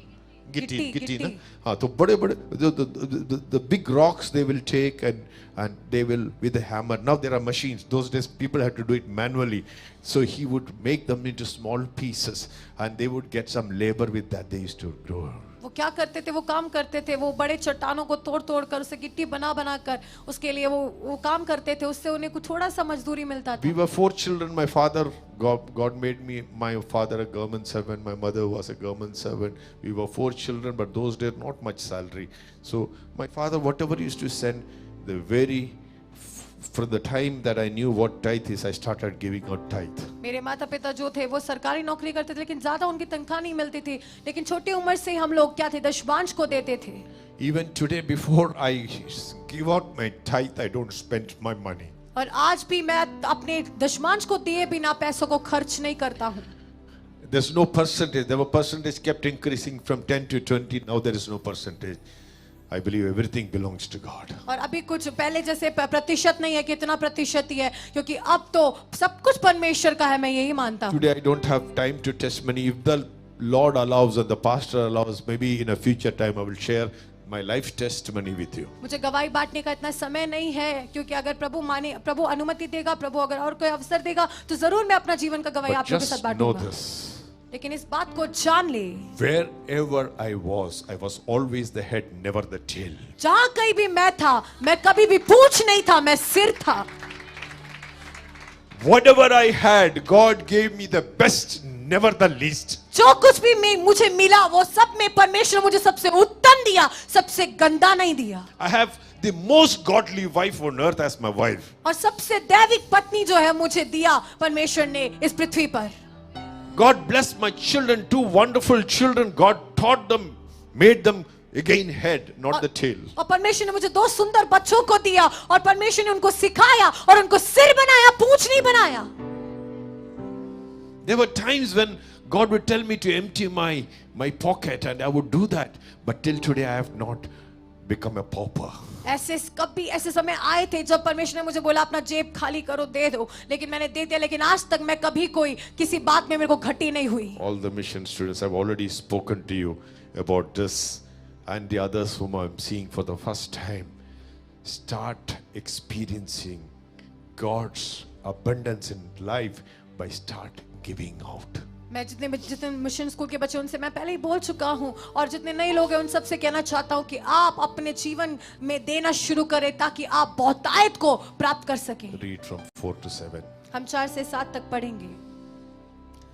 [SPEAKER 1] गिट्टी ना,
[SPEAKER 2] गिट्टी.
[SPEAKER 1] हाँ तो बड़े the big rocks they will take and they will with a hammer. Now there are machines. Those days people had to do it manually. So he would make them into small pieces and they would get some labor with that. They used to do.
[SPEAKER 2] वो क्या करते थे, वो काम करते थे, वो बड़े चट्टानों को तोड़ तोड़ कर उसे गिट्टी बना बना कर उसके लिए वो काम करते थे. उससे उन्हें कुछ थोड़ा सा मजदूरी मिलता था.
[SPEAKER 1] We were 4 children. My father, God made my father a government servant. My mother was a government servant. We were 4 children, but those days not much salary. So my father, whatever he used to send, from the time that I knew what tithe is, I started giving out tithe.
[SPEAKER 2] मेरे माता पिता जो थे वो सरकारी नौकरी करते थे लेकिन ज्यादा उनकी तनख्वाह नहीं मिलती थी. लेकिन छोटी उम्र से ही हम लोग क्या थे, दशमांश को देते थे.
[SPEAKER 1] Even today, before I give out my tithe, I don't spend my money.
[SPEAKER 2] और आज भी मैं अपने दशमांश को दिए बिना पैसों को खर्च नहीं करता हूँ.
[SPEAKER 1] There's no percentage. The percentage kept increasing from 10 to 20. Now there is no percentage. I believe everything belongs to God.
[SPEAKER 2] और अभी कुछ पहले जैसे प्रतिशत नहीं है कि इतना प्रतिशत ही है, क्योंकि अब तो सब कुछ परमेश्वर का है. मैं यही मानता हूँ.
[SPEAKER 1] Today I don't have time to testimony. If the Lord allows and the pastor allows, maybe in a future time I will share my life testimony with you.
[SPEAKER 2] मुझे गवाही बांटने का इतना समय नहीं है, क्योंकि अगर प्रभु अनुमति देगा, प्रभु अगर और कोई अवसर देगा तो जरूर मैं अपना जीवन का गवाही
[SPEAKER 1] But
[SPEAKER 2] आप लोगों के साथ
[SPEAKER 1] just know
[SPEAKER 2] बांटूंगा.
[SPEAKER 1] this.
[SPEAKER 2] लेकिन इस बात को जान ले,
[SPEAKER 1] Wherever I was always the head, never the tail.
[SPEAKER 2] जहाँ कहीं भी मैं था, मैं कभी भी पूंछ नहीं था, मैं सिर था.
[SPEAKER 1] Whatever I had, God gave me the best, never the least.
[SPEAKER 2] जो कुछ भी मुझे मिला वो सब में परमेश्वर मुझे सबसे उत्तम दिया, सबसे गंदा नहीं दिया.
[SPEAKER 1] I have the most godly wife on earth as my wife.
[SPEAKER 2] और सबसे दैविक पत्नी जो है मुझे दिया परमेश्वर ने इस पृथ्वी पर.
[SPEAKER 1] God blessed my children, 2 wonderful children. God taught them, made them again head, not the tail.
[SPEAKER 2] और परमेश्वर ने मुझे 2 सुंदर बच्चों को दिया और परमेश्वर ने उनको सिखाया और उनको सिर बनाया, पूंछ नहीं बनाया.
[SPEAKER 1] There were times when God would tell me to empty my pocket and I would do that. But till today I have not become a pauper.
[SPEAKER 2] ऐसे समय आए थे जब परमेश्वर ने मुझे बोला अपना जेब खाली करो, दे दो, लेकिन मैंने दे दिया. लेकिन आज तक मैं कभी कोई किसी बात में मेरे को घटी नहीं हुई.
[SPEAKER 1] All the mission students have already spoken to you about this, and the others whom I'm seeing for the first time. Start experiencing God's abundance in life by start giving out.
[SPEAKER 2] मैं जितने mission school के बच्चे उनसे मैं पहले ही बोल चुका हूँ, और जितने नए लोग हैं उन सबसे कहना चाहता हूँ कि आप अपने जीवन में देना शुरू करें ताकि आप बहुतायत को प्राप्त कर सकें.
[SPEAKER 1] Read from 4 to 7.
[SPEAKER 2] हम 4 से 7 तक पढ़ेंगे.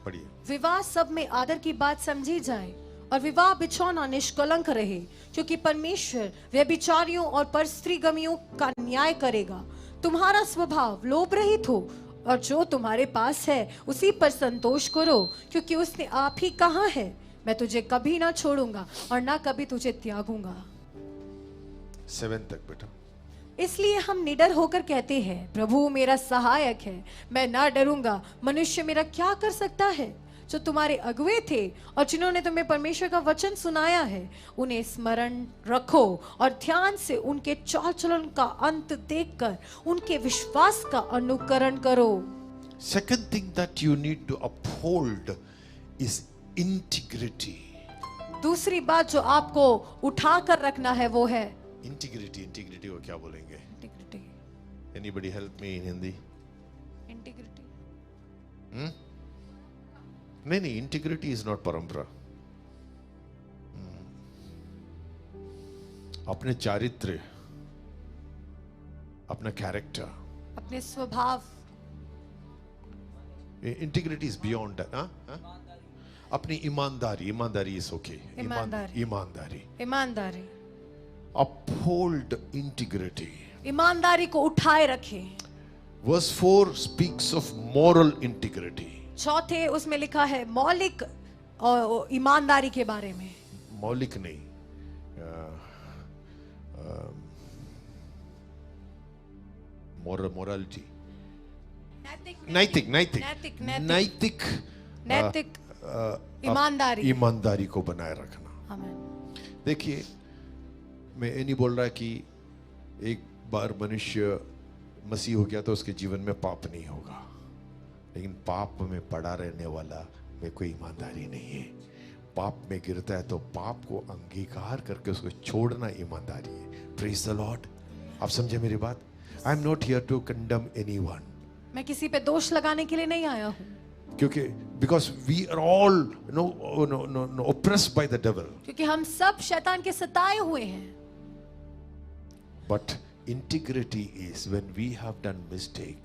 [SPEAKER 1] पढ़िए.
[SPEAKER 2] विवाह सब में आदर की बात समझी जाए और विवाह बिछौना निष्कलंक रहे, क्योंकि परमेश्वर व्यभिचारियों और परस्त्रीगमियों का न्याय करेगा. तुम्हारा स्वभाव लोभ रहित हो और जो तुम्हारे पास है उसी पर संतोष करो, क्योंकि उसने आप ही कहा है, मैं तुझे कभी ना छोड़ूंगा और ना कभी तुझे त्यागूंगा.
[SPEAKER 1] 7 तक बेटा.
[SPEAKER 2] इसलिए हम निडर होकर कहते हैं, प्रभु मेरा सहायक है, मैं ना डरूंगा. मनुष्य मेरा क्या कर सकता है? जो तुम्हारे अगुए थे और जिन्होंने तुम्हें परमेश्वर का वचन सुनाया है, उन्हें स्मरण रखो और ध्यान से उनके चाल चलन का अंत देखकर उनके विश्वास का अनुकरण करो.
[SPEAKER 1] Second thing that you need to uphold is integrity.
[SPEAKER 2] दूसरी बात जो आपको उठा कर रखना है वो है
[SPEAKER 1] Integrity को क्या बोलेंगे?
[SPEAKER 2] Integrity.
[SPEAKER 1] Anybody help me in Hindi?
[SPEAKER 2] Integrity.
[SPEAKER 1] नहीं, इंटीग्रिटी इज नॉट परंपरा. अपने चारित्र, अपना कैरेक्टर,
[SPEAKER 2] अपने स्वभाव,
[SPEAKER 1] Integrity is beyond that. अपनी ईमानदारी is okay.
[SPEAKER 2] ईमानदारी,
[SPEAKER 1] Uphold integrity.
[SPEAKER 2] ईमानदारी को उठाए रखे।
[SPEAKER 1] Verse 4 speaks of moral integrity.
[SPEAKER 2] चौथे उसमें लिखा है मौलिक और ईमानदारी के बारे में।
[SPEAKER 1] मौलिक नहीं, morality. नैतिक ईमानदारी को बनाए रखना।
[SPEAKER 2] आमीन।
[SPEAKER 1] देखिए, मैं ये नहीं बोल रहा कि एक बार मनुष्य मसीह हो गया तो उसके जीवन में पाप नहीं होगा, लेकिन पाप में पड़ा रहने वाला में कोई ईमानदारी नहीं है। पाप में गिरता है तो पाप को अंगीकार करके उसको छोड़ना ईमानदारी है। Praise the lord. आप समझे मेरी बात? I am not here to condemn anyone.
[SPEAKER 2] मैं किसी पे दोष लगाने के लिए नहीं आया हूँ,
[SPEAKER 1] क्योंकि because we are all no oppressed by the devil,
[SPEAKER 2] क्योंकि हम सब शैतान के सताए हुए हैं।
[SPEAKER 1] But integrity is when we have done mistake,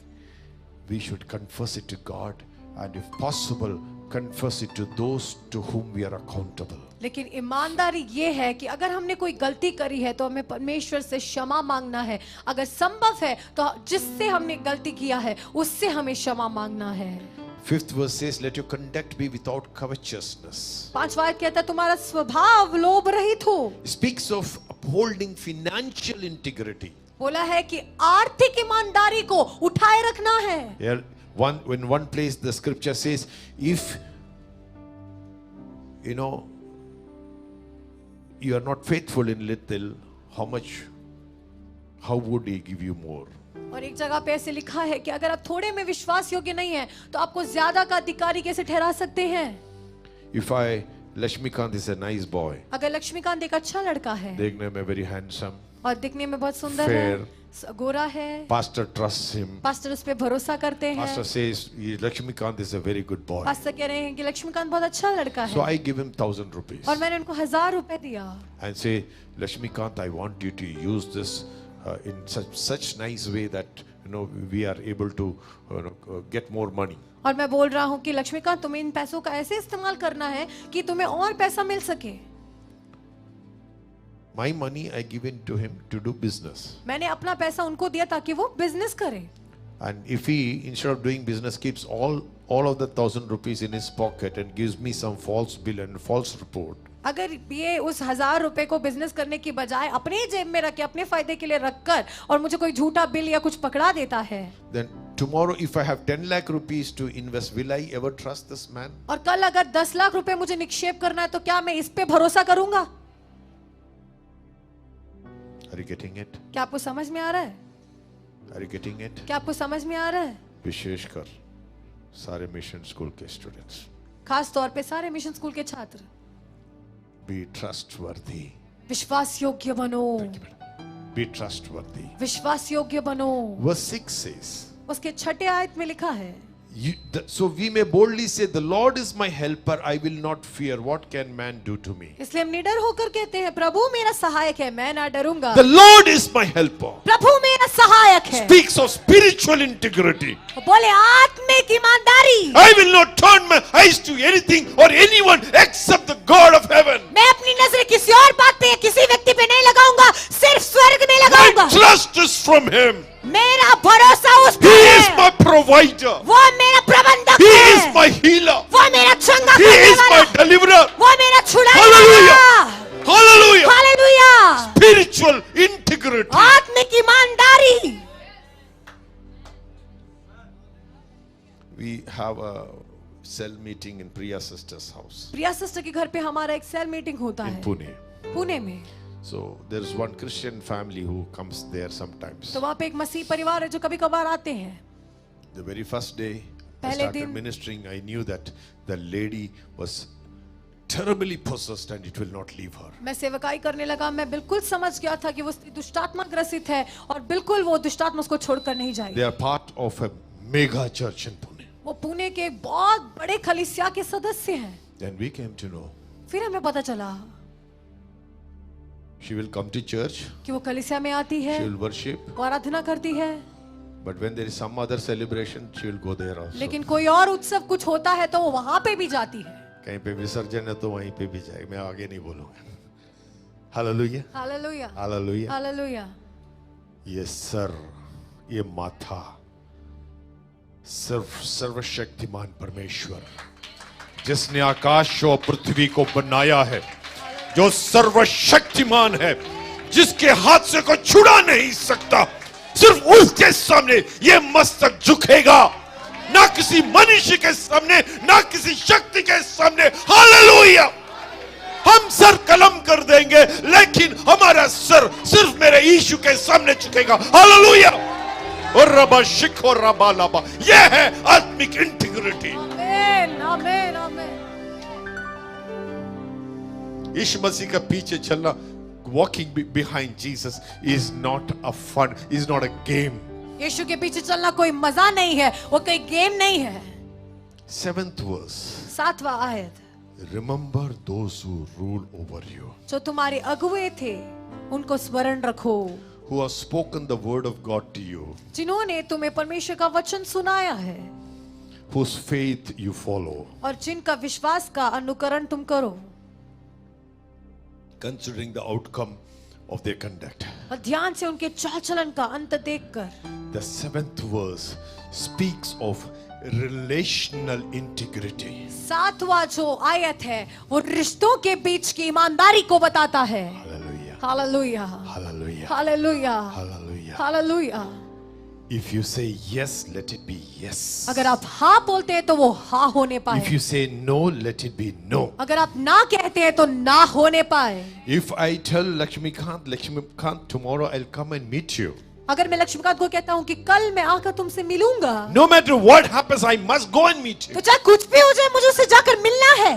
[SPEAKER 1] we should confess it to God, and if possible confess it to those to whom we are accountable.
[SPEAKER 2] लेकिन ईमानदारी ये है कि अगर हमने कोई गलती करी है तो हमें परमेश्वर से क्षमा मांगना है। अगर संभव है तो जिससे हमने गलती किया है उससे हमें क्षमा मांगना है।
[SPEAKER 1] Fifth verse says, let your conduct be without covetousness.
[SPEAKER 2] 5वां आयत कहता है तुम्हारा स्वभाव लोभ रहित हो।
[SPEAKER 1] Speaks of upholding financial integrity.
[SPEAKER 2] बोला है कि आर्थिक ईमानदारी को उठाए रखना है।
[SPEAKER 1] In one place the scripture says, if you are not faithful in little, how would he give you more?
[SPEAKER 2] और एक जगह पे ऐसे लिखा है कि अगर आप थोड़े में विश्वास योग्य नहीं है तो आपको ज्यादा का अधिकारी कैसे ठहरा सकते हैं?
[SPEAKER 1] Lakshmikant is a nice boy.
[SPEAKER 2] अगर लक्ष्मीकांत एक अच्छा लड़का है,
[SPEAKER 1] देखने में very handsome,
[SPEAKER 2] और दिखने में बहुत सुंदर है, गोरा है,
[SPEAKER 1] pastor trusts him.
[SPEAKER 2] पास्टर उस पे भरोसा करते हैं।
[SPEAKER 1] Pastor says Lakshmikant is a very good boy.
[SPEAKER 2] Pastor कह रहे हैं कि लक्ष्मीकांत बहुत अच्छा लड़का है।
[SPEAKER 1] So I give him 1,000 rupees.
[SPEAKER 2] और मैंने उनको 1000 रुपए दिया।
[SPEAKER 1] And say, Lakshmikant, I want you to use this in such nice way that we are able to get more money.
[SPEAKER 2] और मैं बोल रहा हूँ कि लक्ष्मीकांत तुम्हें इन पैसों का ऐसे इस्तेमाल करना है कि तुम्हें और पैसा मिल सके।
[SPEAKER 1] My money I given to him to do business.
[SPEAKER 2] मैंने अपना पैसा उनको दिया ताकि वो बिजनेस करे।
[SPEAKER 1] And if he, instead of doing business, keeps all of the 1,000 rupees in his pocket and gives me some false bill and false report.
[SPEAKER 2] अगर ये उस 1000 रुपए को बिजनेस करने की बजाय अपने जेब में रख के अपने फायदे के लिए रखकर और मुझे कोई झूठा बिल या कुछ पकड़ा देता है,
[SPEAKER 1] then tomorrow if I have 10 lakh rupees to invest, will I ever trust this man?
[SPEAKER 2] और कल अगर 10 लाख रुपए मुझे निक्षेप करना है तो क्या मैं इस पे भरोसा करूंगा?
[SPEAKER 1] Are you getting it?
[SPEAKER 2] क्या आपको समझ में आ रहा है?
[SPEAKER 1] Are you getting it?
[SPEAKER 2] क्या आपको समझ में आ रहा है?
[SPEAKER 1] विशेषकर सारे मिशन स्कूल के स्टूडेंट्स,
[SPEAKER 2] खास तौर पे सारे मिशन स्कूल के छात्र,
[SPEAKER 1] be trustworthy.
[SPEAKER 2] विश्वास योग्य बनो।
[SPEAKER 1] Be trustworthy.
[SPEAKER 2] विश्वास योग्य बनो।
[SPEAKER 1] Verse 6 says,
[SPEAKER 2] उसके 6ठे आयत में लिखा है,
[SPEAKER 1] so we may boldly say, the Lord is my helper, I will not fear. What can man do to me?
[SPEAKER 2] इसलिए हम निडर होकर कहते हैं प्रभु मेरा सहायक है, मैं ना डरूंगा।
[SPEAKER 1] The Lord is my helper.
[SPEAKER 2] प्रभु मेरा सहायक है।
[SPEAKER 1] Speaks of spiritual integrity.
[SPEAKER 2] बोले आत्मिक ईमानदारी।
[SPEAKER 1] I will not turn my eyes to anything or anyone except the God of heaven.
[SPEAKER 2] मैं अपनी नजरें किसी और बात पे या किसी व्यक्ति पे नहीं लगाऊंगा, सिर्फ स्वर्ग में
[SPEAKER 1] My
[SPEAKER 2] लगाऊंगा।
[SPEAKER 1] trust is from him.
[SPEAKER 2] मेरा भरोसा उस
[SPEAKER 1] He
[SPEAKER 2] पर
[SPEAKER 1] is
[SPEAKER 2] है।
[SPEAKER 1] my provider.
[SPEAKER 2] वो मेरा प्रबंधक
[SPEAKER 1] He
[SPEAKER 2] है।
[SPEAKER 1] is my healer.
[SPEAKER 2] वो मेरा चंगा
[SPEAKER 1] He
[SPEAKER 2] करने
[SPEAKER 1] is my
[SPEAKER 2] वाला।
[SPEAKER 1] deliverer.
[SPEAKER 2] वो मेरा छुड़ाने
[SPEAKER 1] Hallelujah.
[SPEAKER 2] वाला।
[SPEAKER 1] Hallelujah.
[SPEAKER 2] हालेलुया।
[SPEAKER 1] Spiritual integrity.
[SPEAKER 2] आत्मिक ईमानदारी।
[SPEAKER 1] We have a cell meeting in Priya sister's house
[SPEAKER 2] Priya sister के घर पे हमारा एक सेल मीटिंग होता
[SPEAKER 1] in
[SPEAKER 2] है
[SPEAKER 1] Pune.
[SPEAKER 2] पुणे में।
[SPEAKER 1] So there is one Christian family who comes there sometimes.
[SPEAKER 2] तो वहाँ पे एक मसीह परिवार है जो कभी कभार आते हैं।
[SPEAKER 1] The very first day I
[SPEAKER 2] पहले
[SPEAKER 1] started
[SPEAKER 2] दिन-
[SPEAKER 1] ministering, I knew that the lady was terribly possessed and it will not leave her.
[SPEAKER 2] मैं सेवकाई करने लगा, मैं बिल्कुल समझ गया था कि वो दुष्टात्मा ग्रसित है और बिल्कुल वो दुष्टात्मा उसको छोड़कर नहीं जाएगी।
[SPEAKER 1] They are part of a mega church in Pune.
[SPEAKER 2] वो पुणे के एक बहुत बड़े कलीसिया के सदस्य हैं।
[SPEAKER 1] Then we came to know
[SPEAKER 2] फिर हमें पता चला
[SPEAKER 1] she will come to church,
[SPEAKER 2] कि वो कलीसिया में आती है,
[SPEAKER 1] she will worship,
[SPEAKER 2] वो आराधना करती है,
[SPEAKER 1] But when there is some other celebration, she will go there also.
[SPEAKER 2] लेकिन कोई और उत्सव कुछ होता है तो वो वहां पे भी जाती है।
[SPEAKER 1] कहीं पे विसर्जन है तो वहीं पे भी जाए। मैं आगे नहीं बोलूंगा। Hallelujah,
[SPEAKER 2] hallelujah,
[SPEAKER 1] hallelujah.
[SPEAKER 2] हालेलुया।
[SPEAKER 1] ये सर, ये माथा सिर्फ सर्वशक्तिमान परमेश्वर, जिसने आकाश और पृथ्वी को बनाया है, जो सर्वशक्तिमान है, जिसके हाथ से कोई छुड़ा नहीं सकता, सिर्फ उसके सामने ये मस्तक झुकेगा, ना किसी मनुष्य के सामने, ना किसी शक्ति के सामने। हालेलुया। हम सर कलम कर देंगे, लेकिन हमारा सर सिर्फ मेरे यीशु के सामने झुकेगा। हालेलुया। और रबा शिख और रबा लबा, यह है आत्मिक इंटीग्रिटी।
[SPEAKER 2] आमीन, आमीन, आमीन।
[SPEAKER 1] यीशु मसीह का पीछे चलना, walking behind Jesus is not a fun, is not a game.
[SPEAKER 2] यीशु के पीछे चलना कोई मजा नहीं है, वो कोई गेम नहीं है।
[SPEAKER 1] 7th verse.
[SPEAKER 2] 7वां आयत।
[SPEAKER 1] Remember those who rule over you,
[SPEAKER 2] जो तुम्हारे अगुए थे उनको स्मरण रखो,
[SPEAKER 1] who have spoken the word of God to you,
[SPEAKER 2] जिन्होंने तुम्हें परमेश्वर का वचन सुनाया है,
[SPEAKER 1] whose faith you follow,
[SPEAKER 2] और जिनका विश्वास का अनुकरण तुम करो,
[SPEAKER 1] considering the outcome of their conduct.
[SPEAKER 2] और ध्यान से उनके चाल चलन का अंत देखकर।
[SPEAKER 1] The 7th verse speaks of relational integrity.
[SPEAKER 2] 7वां जो आयत है वो रिश्तों के बीच की ईमानदारी को बताता है।
[SPEAKER 1] Hallelujah.
[SPEAKER 2] Hallelujah,
[SPEAKER 1] Hallelujah.
[SPEAKER 2] Hallelujah,
[SPEAKER 1] Hallelujah.
[SPEAKER 2] Hallelujah.
[SPEAKER 1] If you say yes, let it be yes.
[SPEAKER 2] अगर आप हाँ बोलते हैं तो वो हाँ होने
[SPEAKER 1] If
[SPEAKER 2] पाए,
[SPEAKER 1] you say no, let it be no.
[SPEAKER 2] अगर आप ना कहते हैं तो ना होने पाए।
[SPEAKER 1] If I tell Lakshmikant, tomorrow I'll come and meet you.
[SPEAKER 2] अगर मैं लक्ष्मीकांत को कहता हूँ कि कल मैं आकर तुमसे मिलूंगा,
[SPEAKER 1] No matter what happens, I must go and meet you.
[SPEAKER 2] तो चाहे कुछ भी हो जाए मुझे उससे जाकर मिलना है।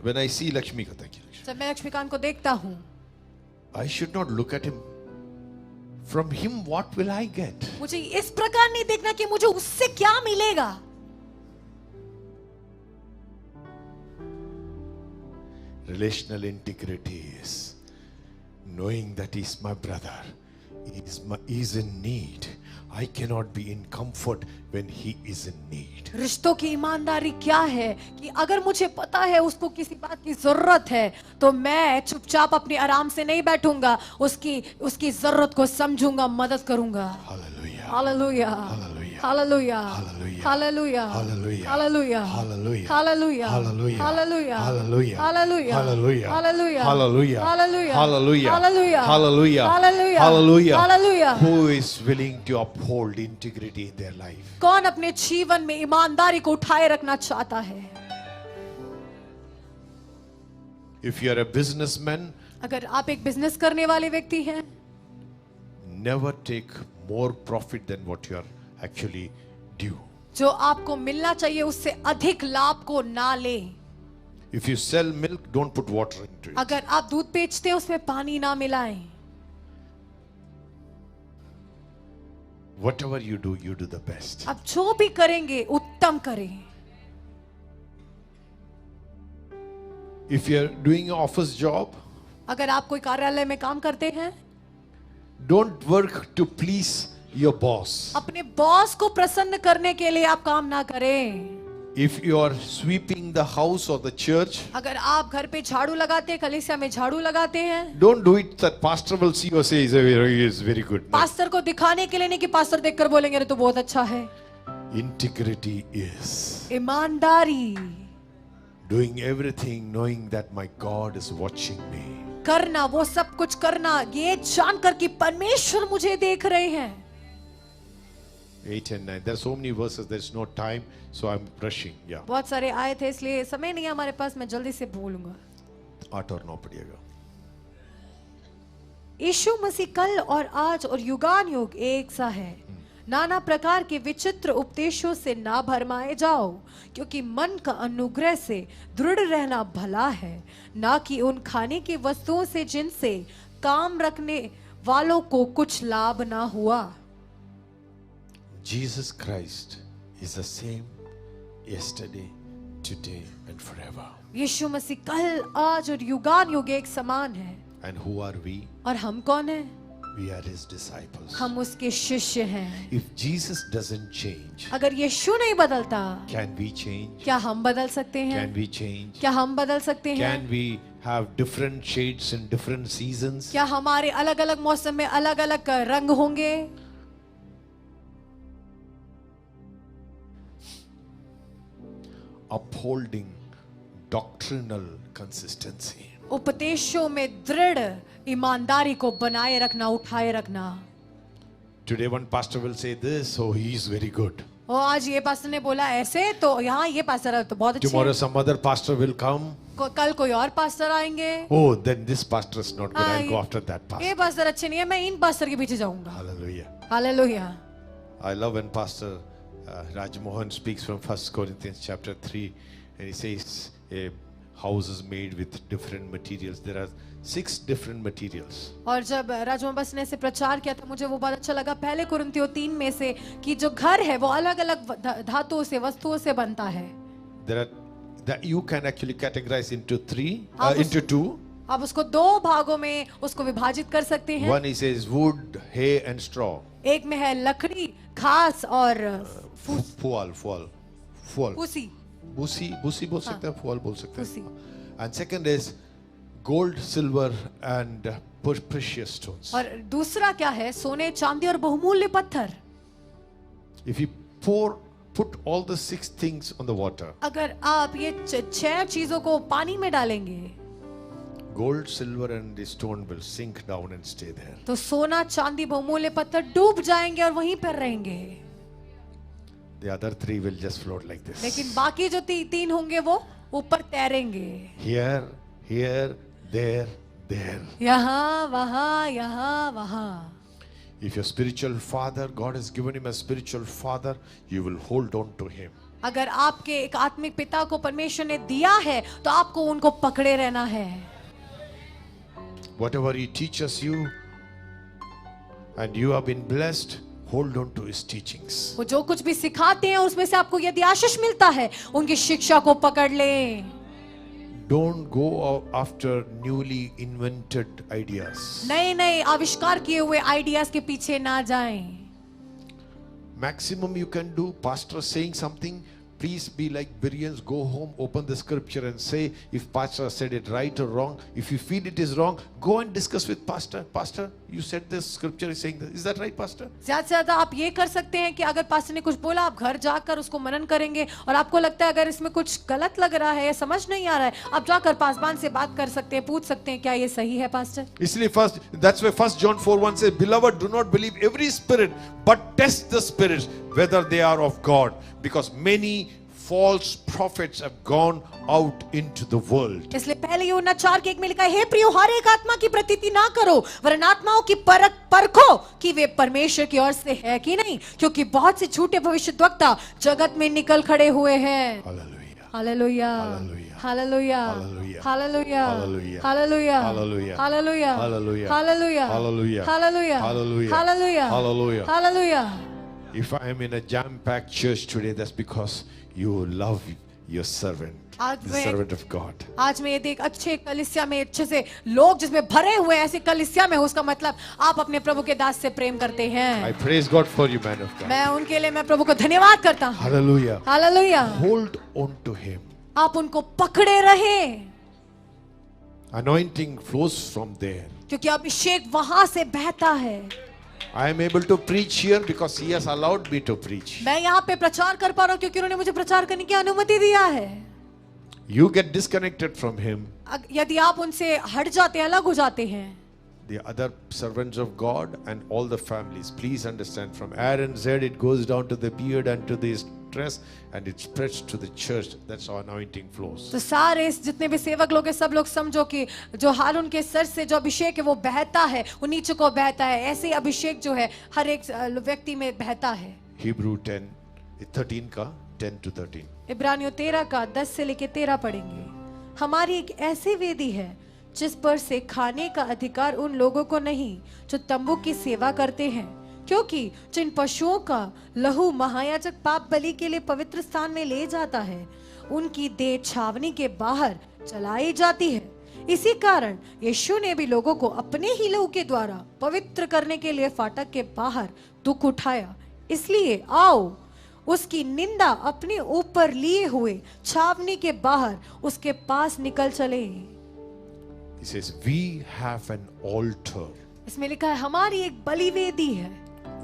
[SPEAKER 1] When I see Lakshmikant,
[SPEAKER 2] जब मैं लक्ष्मीकांत को देखता हूँ,
[SPEAKER 1] I should not look at him. From him, what will I get?
[SPEAKER 2] मुझे इस प्रकार नहीं देखना कि मुझे उससे क्या मिलेगा।
[SPEAKER 1] Relational integrity is knowing that he's my brother, he's in need. I cannot be in comfort when he is in need.
[SPEAKER 2] रिश्तों की ईमानदारी क्या है कि अगर मुझे पता है उसको किसी बात की जरूरत है तो मैं चुपचाप अपने आराम से नहीं बैठूंगा, उसकी जरूरत को समझूंगा, मदद करूंगा।
[SPEAKER 1] Hallelujah.
[SPEAKER 2] Hallelujah,
[SPEAKER 1] Hallelujah.
[SPEAKER 2] Hallelujah,
[SPEAKER 1] Hallelujah.
[SPEAKER 2] Hallelujah,
[SPEAKER 1] Hallelujah.
[SPEAKER 2] Hallelujah,
[SPEAKER 1] Hallelujah.
[SPEAKER 2] Hallelujah,
[SPEAKER 1] Hallelujah.
[SPEAKER 2] Hallelujah,
[SPEAKER 1] Hallelujah.
[SPEAKER 2] Hallelujah,
[SPEAKER 1] Hallelujah.
[SPEAKER 2] Hallelujah,
[SPEAKER 1] Hallelujah.
[SPEAKER 2] Hallelujah,
[SPEAKER 1] Hallelujah.
[SPEAKER 2] Hallelujah,
[SPEAKER 1] Hallelujah.
[SPEAKER 2] Hallelujah.
[SPEAKER 1] Who is willing to uphold integrity in their life?
[SPEAKER 2] कौन अपने जीवन में ईमानदारी को उठाए रखना चाहता है?
[SPEAKER 1] If you are a businessman,
[SPEAKER 2] अगर आप एक बिजनेस करने वाले व्यक्ति हैं,
[SPEAKER 1] never take more profit than what you are actually due.
[SPEAKER 2] जो आपको मिलना चाहिए उससे अधिक लाभ को ना ले।
[SPEAKER 1] If you sell milk, don't put water into it.
[SPEAKER 2] अगर आप दूध बेचते हैं उसमें पानी ना मिलाएं।
[SPEAKER 1] Whatever you do the best.
[SPEAKER 2] आप जो भी करेंगे उत्तम करें।
[SPEAKER 1] If you are doing an office job,
[SPEAKER 2] अगर आप कोई कार्यालय में काम करते हैं,
[SPEAKER 1] don't work to please your boss.
[SPEAKER 2] अपने बॉस को प्रसन्न करने के लिए आप काम ना करें।
[SPEAKER 1] If you are sweeping the house or the church,
[SPEAKER 2] अगर आप घर पे झाड़ू लगाते हैं, कलीसिया में झाड़ू लगाते हैं,
[SPEAKER 1] don't do it that pastor will see or say is very good. No.
[SPEAKER 2] Pastor को दिखाने के लिए नहीं कि पास्टर देखकर बोलेंगे अरे तो बहुत अच्छा है।
[SPEAKER 1] Integrity is
[SPEAKER 2] ईमानदारी,
[SPEAKER 1] doing everything knowing that my God is watching me.
[SPEAKER 2] करना, वो सब कुछ करना ये जानकर कि परमेश्वर मुझे देख रहे हैं।
[SPEAKER 1] 8 and 9. There are so many verses. There's no time, so I'm rushing. Yeah.
[SPEAKER 2] बहुत सारे आए थे इसलिए समय नहीं है हमारे पास, मैं जल्दी से बोलूंगा।
[SPEAKER 1] 8 और 9 पढ़िएगा।
[SPEAKER 2] यीशु मसीह कल और आज और युगान युग एक सा है। नाना प्रकार के विचित्र उपदेशों से ना भरमाए जाओ, क्योंकि मन का अनुग्रह से दृढ़ रहना भला है, ना कि उन खाने की वस्तुओं से जिनसे काम रखने वालों को कुछ लाभ ना हुआ।
[SPEAKER 1] Jesus Christ is the same yesterday, today and forever.
[SPEAKER 2] यीशु मसीह कल आज और युगान युग एक समान है।
[SPEAKER 1] And who are we?
[SPEAKER 2] और हम कौन हैं?
[SPEAKER 1] We are his disciples.
[SPEAKER 2] हम उसके शिष्य हैं।
[SPEAKER 1] If Jesus doesn't change,
[SPEAKER 2] अगर यीशु नहीं बदलता,
[SPEAKER 1] can we change?
[SPEAKER 2] क्या हम बदल सकते हैं?
[SPEAKER 1] Can we change?
[SPEAKER 2] क्या हम बदल सकते हैं?
[SPEAKER 1] Can we have different shades in different seasons?
[SPEAKER 2] क्या हमारे अलग अलग मौसम में अलग अलग रंग होंगे?
[SPEAKER 1] Upholding doctrinal consistency.
[SPEAKER 2] उपदेशों में दृढ़ ईमानदारी को बनाए रखना, उठाए रखना।
[SPEAKER 1] Today one pastor will say this, oh he is very good.
[SPEAKER 2] और आज ये पास्टर ने बोला ऐसे, तो यहाँ ये पास्टर तो बहुत अच्छे
[SPEAKER 1] Tomorrow
[SPEAKER 2] हैं।
[SPEAKER 1] some other pastor will come.
[SPEAKER 2] कल कोई और पास्टर आएंगे।
[SPEAKER 1] Oh, then this pastor is not good. I'll go after that pastor.
[SPEAKER 2] ये पास्टर अच्छे नहीं है, मैं इन पास्टर के पीछे जाऊंगा।
[SPEAKER 1] Hallelujah.
[SPEAKER 2] Hallelujah.
[SPEAKER 1] I love when Pastor Raj Mohan speaks from 1 Corinthians chapter 3, and he says a house is made with different materials. There are 6 different materials.
[SPEAKER 2] और जब राजमोहन बस ने ऐसे प्रचार किया था, मुझे वो बहुत अच्छा लगा। पहले कुरिन्थियों 3 में से कि जो घर है वो अलग अलग धातुओं से, वस्तुओं से बनता है।
[SPEAKER 1] There are that you can actually categorize into 3,
[SPEAKER 2] आप
[SPEAKER 1] into 2.
[SPEAKER 2] आप उसको 2 भागों में उसको विभाजित कर सकते हैं।
[SPEAKER 1] One he says wood, hay and straw.
[SPEAKER 2] एक में है लकड़ी, घास और
[SPEAKER 1] Fual.
[SPEAKER 2] उसी
[SPEAKER 1] Busi बोल सकते हैं, fual बोल सकते
[SPEAKER 2] उसी।
[SPEAKER 1] हैं. And second is gold, silver and precious stones.
[SPEAKER 2] और दूसरा क्या है? सोने, चांदी और बहुमूल्य पत्थर।
[SPEAKER 1] If you put all the 6 things on the water,
[SPEAKER 2] अगर आप ये 6 चीजों को पानी में डालेंगे,
[SPEAKER 1] gold, silver and the stone will sink down and stay there.
[SPEAKER 2] तो सोना, चांदी, बहुमूल्य पत्थर डूब जाएंगे और वहीं पर रहेंगे।
[SPEAKER 1] The other 3 will just float like this.
[SPEAKER 2] लेकिन बाकी जो 3 होंगे वो ऊपर तैरेंगे।
[SPEAKER 1] Here, there.
[SPEAKER 2] यहाँ वहाँ।
[SPEAKER 1] If your spiritual father, God has given him a spiritual father, you will hold on to him.
[SPEAKER 2] अगर आपके एक आत्मिक पिता को परमेश्वर ने दिया है, तो आपको उनको पकड़े रहना है।
[SPEAKER 1] Whatever he teaches you and you have been blessed, hold on to his teachings.
[SPEAKER 2] वो जो कुछ भी सिखाते हैं उसमें से आपको यदि आशीष मिलता है, उनकी शिक्षा को पकड़ लें।
[SPEAKER 1] Don't go after newly invented ideas.
[SPEAKER 2] नए आविष्कार किए हुए आइडियाज के पीछे ना जाएं।
[SPEAKER 1] Maximum you can do, pastor saying something, please be like Bereans, go home, open the scripture and say if pastor said it right or wrong. If you feel it is wrong, go and discuss with pastor. Pastor, you said this scripture is saying this. Is that right, pastor?
[SPEAKER 2] ज्यादा से ज्यादा आप ये कर सकते हैं कि अगर पास्टर ने कुछ बोला, आप घर जाकर उसको मनन करेंगे, और आपको लगता है अगर इसमें कुछ गलत लग रहा है या समझ नहीं आ रहा है, आप जाकर पासबान से बात कर सकते हैं, पूछ सकते हैं क्या ये सही है पास्टर।
[SPEAKER 1] इसलिए that's why 1 John 4:1 says, beloved, do not believe every spirit, but test the spirits whether they are of God, because many false prophets have gone out into the world.
[SPEAKER 2] इसलिए पहले यूहन्ना 4:1 में लिखा है, हे प्रियो, हर एक आत्मा की प्रतीति ना करो, वरन आत्माओं की परखो कि वे परमेश्वर की ओर से है कि नहीं, क्योंकि बहुत से झूठे भविष्यद्वक्ता जगत में निकल खड़े हुए हैं।
[SPEAKER 1] Hallelujah.
[SPEAKER 2] Hallelujah,
[SPEAKER 1] Hallelujah.
[SPEAKER 2] Hallelujah,
[SPEAKER 1] Hallelujah.
[SPEAKER 2] Hallelujah,
[SPEAKER 1] Hallelujah.
[SPEAKER 2] Hallelujah,
[SPEAKER 1] Hallelujah.
[SPEAKER 2] Hallelujah,
[SPEAKER 1] Hallelujah.
[SPEAKER 2] Hallelujah,
[SPEAKER 1] Hallelujah.
[SPEAKER 2] Hallelujah,
[SPEAKER 1] Hallelujah.
[SPEAKER 2] Hallelujah,
[SPEAKER 1] Hallelujah.
[SPEAKER 2] Hallelujah.
[SPEAKER 1] If I am in a jam-packed church today, that's because you love your servant, the servant of God.
[SPEAKER 2] आज मैं यदि एक अच्छे कलीसिया में अच्छे से लोग जिसमें भरे हुए ऐसे कलीसिया में हो, उसका मतलब आप अपने प्रभु के दास से प्रेम करते हैं।
[SPEAKER 1] I praise God for you, man of God.
[SPEAKER 2] मैं उनके लिए मैं प्रभु को धन्यवाद करता हूँ।
[SPEAKER 1] Hallelujah.
[SPEAKER 2] Hallelujah.
[SPEAKER 1] Hold on to him.
[SPEAKER 2] आप उनको पकड़े रहे,
[SPEAKER 1] Anointing flows from there.
[SPEAKER 2] क्योंकि अभिषेक वहां से बहता है।
[SPEAKER 1] I am able to preach here because he has allowed me to preach.
[SPEAKER 2] मैं यहाँ पे प्रचार कर पा रहा हूँ क्योंकि उन्होंने मुझे प्रचार करने की अनुमति दिया है।
[SPEAKER 1] You get disconnected from him.
[SPEAKER 2] यदि आप उनसे हट जाते हैं, अलग हो जाते हैं,
[SPEAKER 1] The other servants of God and all the families, please understand, from Aaron Z it goes down to the beard and to the dress and it spreads to the church. That's how anointing flows.
[SPEAKER 2] तो सारे जितने भी सेवक लोग हैं, सब लोग समझो कि जो हारून के सर से जो अभिषेक है वो बहता है, वो नीचे को बहता है। ऐसे ही अभिषेक जो है हर एक व्यक्ति में बहता है।
[SPEAKER 1] Hebrew 13 का 10 to 13.
[SPEAKER 2] इब्रानियों 13 का 10 से लेके 13 पढ़ेंगे। हमारी एक ऐसी वेदी है जिस पर से खाने का अधिकार उन लोगों को नहीं जो तंबू की सेवा करते हैं, क्योंकि जिन पशुओं का लहू महायाजक पाप बलि के लिए पवित्र स्थान में ले जाता है, उनकी देह छावनी के बाहर जलाई जाती है। इसी कारण यीशु ने भी लोगों को अपने ही लहू के द्वारा पवित्र करने के लिए फाटक के बाहर दुख उठाया। इसलिए आओ उसकी निंदा अपने ऊपर लिए हुए छावनी के बाहर उसके पास निकल चले।
[SPEAKER 1] He says, we have an altar.
[SPEAKER 2] इसमें लिखा है हमारी एक बलिवेदी है।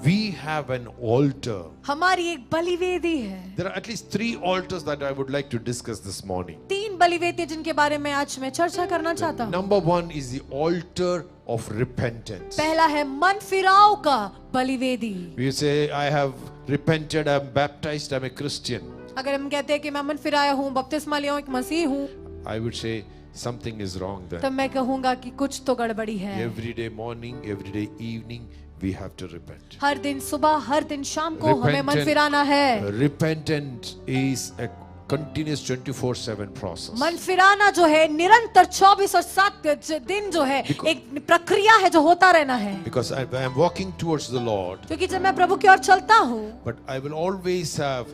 [SPEAKER 1] We have an altar.
[SPEAKER 2] हमारी एक बलिवेदी है।
[SPEAKER 1] There are at least 3 altars that I would like to discuss this morning.
[SPEAKER 2] 3 बलिवेदी जिनके बारे में आज मैं चर्चा करना चाहता हूँ।
[SPEAKER 1] Number 1 is the altar of repentance.
[SPEAKER 2] पहला है मन फिराव का बलिवेदी।
[SPEAKER 1] You say, I have repented, I am baptized, I am a Christian.
[SPEAKER 2] अगर हम कहते हैं कि मैं मन फिराया हूँ, बपतिस्मा लिया हूँ, एक मसीह हूँ,
[SPEAKER 1] I would say something is wrong there.
[SPEAKER 2] तब मैं कहूँगा कि कुछ तो गड़बड़ी है।
[SPEAKER 1] Every day morning, every day evening, we have to repent.
[SPEAKER 2] हर दिन सुबह, हर दिन शाम को हमें मन फिराना है।
[SPEAKER 1] Repentance is a continuous 24/7 process.
[SPEAKER 2] मन फिराना जो है निरंतर 24 और 7 दिन जो है एक प्रक्रिया है जो होता रहना है।
[SPEAKER 1] Because I am walking towards the Lord,
[SPEAKER 2] क्योंकि जब मैं प्रभु की ओर चलता हूँ,
[SPEAKER 1] but I will always have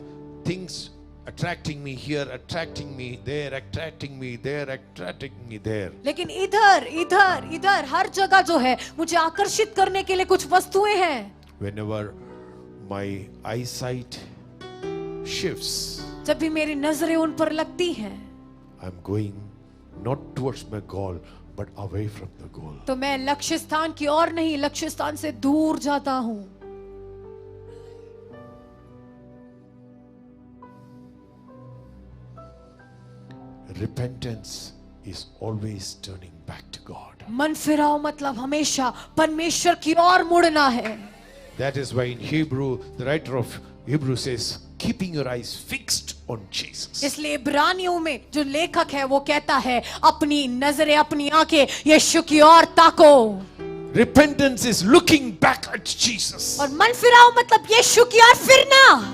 [SPEAKER 1] things attracting me here, attracting me there, attracting me there, attracting me there.
[SPEAKER 2] लेकिन इधर इधर इधर हर जगह जो है मुझे आकर्षित करने के लिए कुछ वस्तुएं हैं।
[SPEAKER 1] Whenever my eyesight shifts,
[SPEAKER 2] जब भी मेरी नजरें उन पर लगती हैं,
[SPEAKER 1] I'm going not towards my goal, but away from the goal.
[SPEAKER 2] तो मैं लक्ष्य स्थान की ओर नहीं, लक्ष्य स्थान से दूर जाता हूँ।
[SPEAKER 1] Repentance is always turning back to God.
[SPEAKER 2] मन फिराओ मतलब हमेशा परमेश्वर की ओर मुड़ना है।
[SPEAKER 1] That is why in Hebrew, the writer of Hebrew says, keeping your eyes fixed on Jesus.
[SPEAKER 2] इसलिए इब्रानियों में जो लेखक है वो कहता है अपनी नजरें, अपनी आंखें यीशु की ओर ताको।
[SPEAKER 1] Repentance is looking back at Jesus.
[SPEAKER 2] और मन फिराओ मतलब यीशु की ओर फिरना।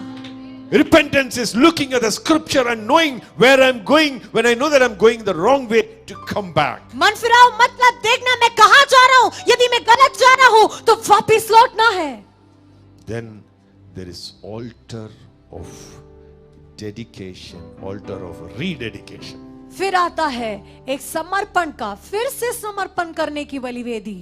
[SPEAKER 1] Repentance is looking at the scripture and knowing where I'm going when I know that I'm going the wrong way to come back.
[SPEAKER 2] मन फिराओ मतलब देखना मैं कहां जा रहा हूं, यदि मैं गलत जा रहा हूं तो वापस लौटना है।
[SPEAKER 1] Then there is altar of dedication, altar of rededication.
[SPEAKER 2] फिर आता है एक समर्पण का, फिर से समर्पण करने की बलिवेदी।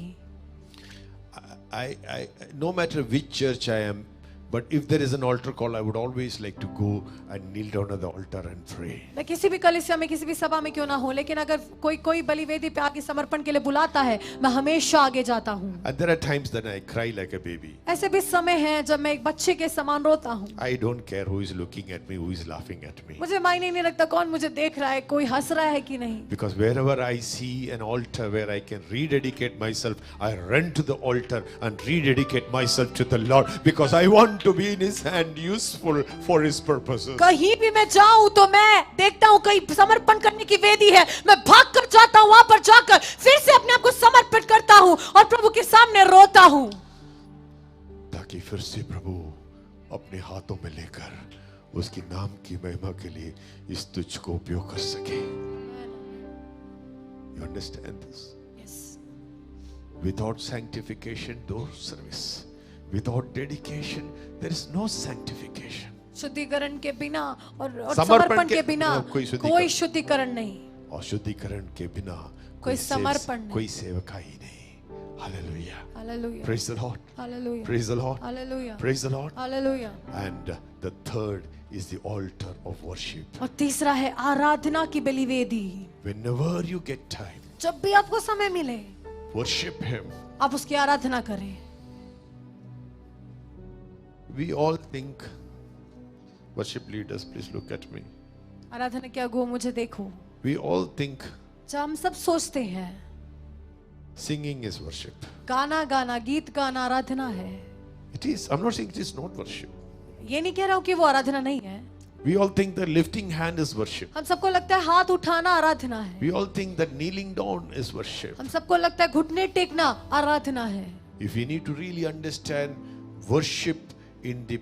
[SPEAKER 1] No matter which church I am, but if there is an altar call, I would always like to go and kneel down at the altar and pray.
[SPEAKER 2] मैं किसी भी कलीसिया में, किसी भी सभा में क्यों ना हो, लेकिन अगर कोई बलिवेदी पे आके समर्पण के लिए बुलाता है, मैं हमेशा आगे जाता हूँ।
[SPEAKER 1] And there are times that I cry like a baby.
[SPEAKER 2] ऐसे भी समय हैं जब मैं एक बच्चे के समान रोता हूँ।
[SPEAKER 1] I don't care who is looking at me, who is laughing at me.
[SPEAKER 2] मुझे मायने नहीं रखता कौन मुझे देख रहा है, कोई हंस रहा है कि नहीं।
[SPEAKER 1] Because wherever I see an altar where I can rededicate myself, I run to the altar and rededicate myself to the Lord, because I want to be in His hand, useful for His purposes.
[SPEAKER 2] कहीं भी मैं जाऊं तो मैं देखता हूं कहीं समर्पण करने की वेदी है, मैं भाग कर जाता हूं, वहां पर जाकर फिर से अपने आप को समर्पित करता हूं और प्रभु के सामने रोता हूं,
[SPEAKER 1] ताकि फिर से प्रभु अपने हाथों में लेकर उसकी नाम की महिमा के लिए इस तुझ को उपयोग कर सके। You understand this?
[SPEAKER 2] Yes.
[SPEAKER 1] Without sanctification, no service. Without dedication, there is no sanctification.
[SPEAKER 2] शुद्धिकरण के बिना और
[SPEAKER 1] समर्पण
[SPEAKER 2] समर्पण
[SPEAKER 1] के
[SPEAKER 2] के बिना कोई शुद्धिकरण नहीं,
[SPEAKER 1] और शुद्धिकरण के बिना
[SPEAKER 2] कोई समर्पण नहीं,
[SPEAKER 1] कोई सेवकाई नहीं। Hallelujah.
[SPEAKER 2] Hallelujah.
[SPEAKER 1] Praise the Lord.
[SPEAKER 2] Hallelujah.
[SPEAKER 1] Praise the Lord.
[SPEAKER 2] Hallelujah.
[SPEAKER 1] Praise the Lord.
[SPEAKER 2] Hallelujah.
[SPEAKER 1] And the third is the altar of worship.
[SPEAKER 2] और तीसरा है आराधना की बलिवेदी।
[SPEAKER 1] Whenever you get time,
[SPEAKER 2] जब भी आपको समय मिले,
[SPEAKER 1] worship Him.
[SPEAKER 2] आप उसकी आराधना करें।
[SPEAKER 1] We all think, worship leaders, please look at me.
[SPEAKER 2] आराधना क्या गो मुझे देखो।
[SPEAKER 1] We all think
[SPEAKER 2] जब हम सब सोचते हैं
[SPEAKER 1] singing is worship.
[SPEAKER 2] गाना गाना, गीत गाना आराधना है।
[SPEAKER 1] It is. I'm not saying it is not worship.
[SPEAKER 2] ये नहीं कह रहा हूँ कि वो आराधना नहीं है।
[SPEAKER 1] We all think that lifting hand is worship.
[SPEAKER 2] हम सबको लगता है हाथ उठाना आराधना है।
[SPEAKER 1] We all think that kneeling down is worship.
[SPEAKER 2] हम सबको लगता है घुटने टेकना आराधना है।
[SPEAKER 1] If you need to really understand worship in the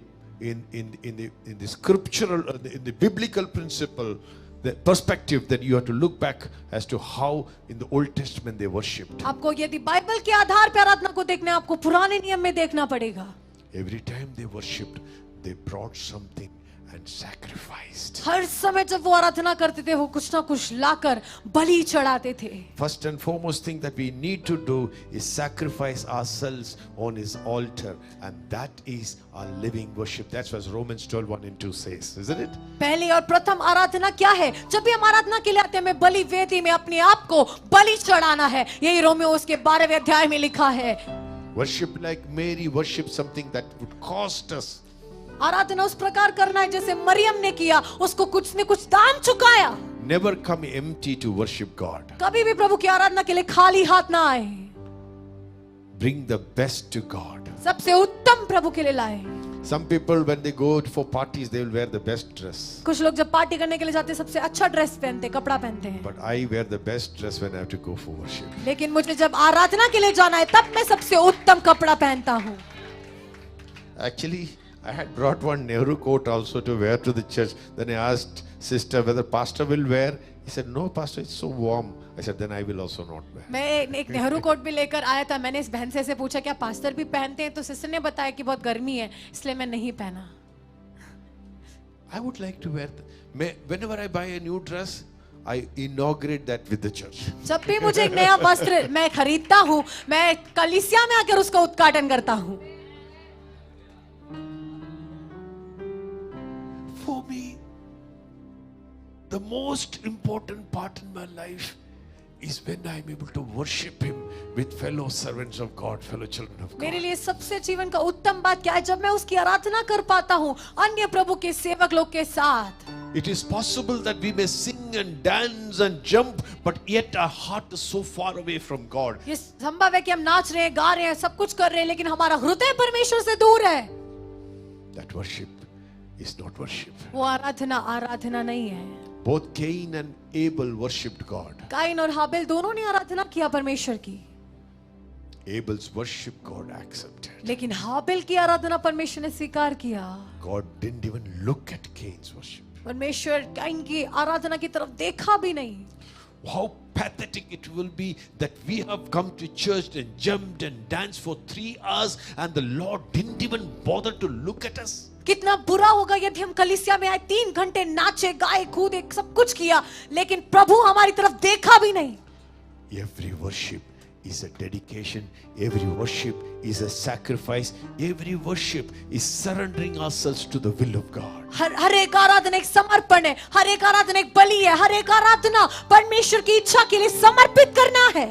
[SPEAKER 1] scriptural, in the biblical principle, the perspective, that you have to look back as to how in the Old Testament they worshipped.
[SPEAKER 2] आपको यदि Bible के आधार पर आराधना को देखना है, आपको पुराने नियम में देखना पड़ेगा।
[SPEAKER 1] Every time they worshipped, they brought something and sacrificed.
[SPEAKER 2] हर समय जब वो आराधना करते थे वो कुछ ना कुछ लाकर बलि चढ़ाते थे.
[SPEAKER 1] First and foremost thing that we need to do is sacrifice ourselves on his altar, and that is our living worship. That's what Romans 12:1-2 says, isn't it?
[SPEAKER 2] पहली और प्रथम आराधना क्या है? जब भी हम आराधना के लिए आते हैं हमें बलि वेदी में अपने आप को बलि चढ़ाना है. यही रोमियो उसके 12वें अध्याय में लिखा है.
[SPEAKER 1] Worship like Mary, worship something that would cost us.
[SPEAKER 2] आराधना उस प्रकार करना है जैसे मरियम ने किया, उसको कुछ न कुछ दाम चुकाया.
[SPEAKER 1] Never come empty to worship God.
[SPEAKER 2] कभी भी प्रभु की आराधना के लिए खाली हाथ ना आए.
[SPEAKER 1] Bring the best to God.
[SPEAKER 2] सबसे उत्तम प्रभु के लिए लाए.
[SPEAKER 1] Some people when they go for parties they will wear the best dress.
[SPEAKER 2] कुछ लोग जब पार्टी करने के लिए जाते हैं सबसे अच्छा ड्रेस पहनते, कपड़ा पहनते हैं.
[SPEAKER 1] But I wear the best dress when I have to go for worship.
[SPEAKER 2] लेकिन मुझे जब आराधना के लिए जाना है तब मैं सबसे उत्तम कपड़ा पहनता हूँ.
[SPEAKER 1] Actually, I had brought one Nehru coat also to wear to the church. Then I asked sister whether pastor will wear. He said, no pastor, it's so warm. I said, then I will also not wear.
[SPEAKER 2] मैं एक Nehru coat भी लेकर आया था. मैंने इस बहन से पूछा क्या पास्टर भी पहनते हैं, तो सिस्टर ने बताया कि बहुत गर्मी है इसलिए मैं नहीं पहना.
[SPEAKER 1] I would like to wear whenever I buy a new dress, I inaugurate that with the church.
[SPEAKER 2] जब भी मुझे एक नया वस्त्र मैं खरीदता हूँ मैं कलीसिया में आकर उसका उद्घाटन करता हूँ.
[SPEAKER 1] For me, the most important part in my life is when I am able to worship him with fellow servants of God, fellow children of God.
[SPEAKER 2] मेरे लिए सबसे जीवन का उत्तम बात क्या है? जब मैं उसकी आराधना कर पाता हूँ अन्य प्रभु के सेवक लोग के साथ.
[SPEAKER 1] It is possible that we may sing and dance and jump, but yet our heart is so far away from God.
[SPEAKER 2] ये संभव है कि हम नाच रहे हैं, गा रहे हैं, सब कुछ कर रहे हैं, लेकिन हमारा हृदय परमेश्वर से दूर है.
[SPEAKER 1] That worship is not worship.
[SPEAKER 2] वो आराधना आराधना नहीं है.
[SPEAKER 1] Both Cain and Abel worshipped God.
[SPEAKER 2] Cain और हाबिल दोनों ने आराधना किया परमेश्वर की.
[SPEAKER 1] Abel's worship God accepted.
[SPEAKER 2] लेकिन हाबिल की आराधना परमेश्वर ने स्वीकार किया.
[SPEAKER 1] God didn't even look at Cain's worship.
[SPEAKER 2] परमेश्वर काइन की आराधना की तरफ देखा भी नहीं.
[SPEAKER 1] How pathetic it will be that we have come to church and jumped and danced for 3 hours and the Lord didn't even bother to look at us.
[SPEAKER 2] कितना बुरा होगा यदि हम कलीसिया में आए 3 घंटे नाचे गाए कूदे सब कुछ किया लेकिन प्रभु हमारी तरफ देखा भी नहीं.
[SPEAKER 1] Every worship is a dedication. Every worship is a sacrifice. Every worship is surrendering ourselves to the will of God.
[SPEAKER 2] हर एक आराधना एक समर्पण है. हर एक आराधना एक बलि है. हर एक आराधना परमेश्वर की इच्छा के लिए समर्पित करना है.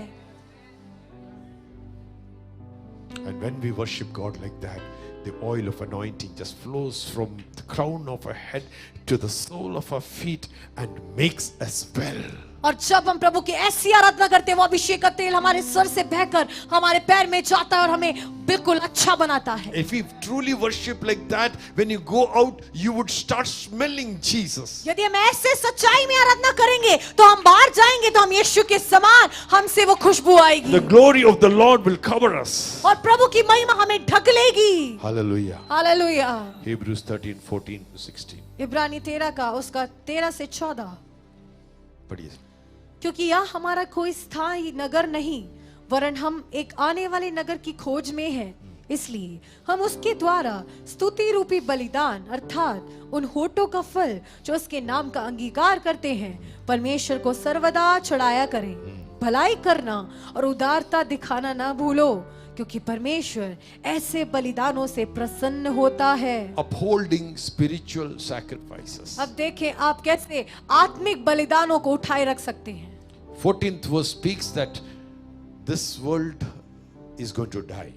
[SPEAKER 1] And when we worship God like that, the oil of anointing just flows from the crown of our head to the sole of our feet and makes us well.
[SPEAKER 2] और जब हम प्रभु की ऐसी आराधना करते हैं वो अभिषेक का तेल हमारे सर से बहकर हमारे पैर में जाता है और हमें बिल्कुल अच्छा बनाता है.
[SPEAKER 1] If we truly worship like that, when you go out, you would start smelling Jesus.
[SPEAKER 2] यदि हम ऐसे सच्चाई में आराधना करेंगे तो हम बाहर जाएंगे तो हम यीशु के समान हमसे वो खुशबू आएगी.
[SPEAKER 1] The glory of the Lord will cover us.
[SPEAKER 2] और प्रभु की महिमा हमें ढक लेगी.
[SPEAKER 1] Hallelujah.
[SPEAKER 2] हालेलुया.
[SPEAKER 1] Hebrews 13:14-16.
[SPEAKER 2] इब्रानी 13 का उसका 13 से 14.
[SPEAKER 1] पढ़िए.
[SPEAKER 2] क्योंकि यह हमारा कोई स्थायी नगर नहीं वरन हम एक आने वाले नगर की खोज में हैं. इसलिए हम उसके द्वारा स्तुति रूपी बलिदान अर्थात उन होठों का फल जो उसके नाम का अंगीकार करते हैं परमेश्वर को सर्वदा चढ़ाया करें. भलाई करना और उदारता दिखाना ना भूलो क्योंकि परमेश्वर ऐसे बलिदानों से प्रसन्न होता है.
[SPEAKER 1] Upholding spiritual sacrifices.
[SPEAKER 2] अब देखें आप कैसे आत्मिक बलिदानों को उठाए रख सकते हैं.
[SPEAKER 1] 14th verse speaks that this world is going to die.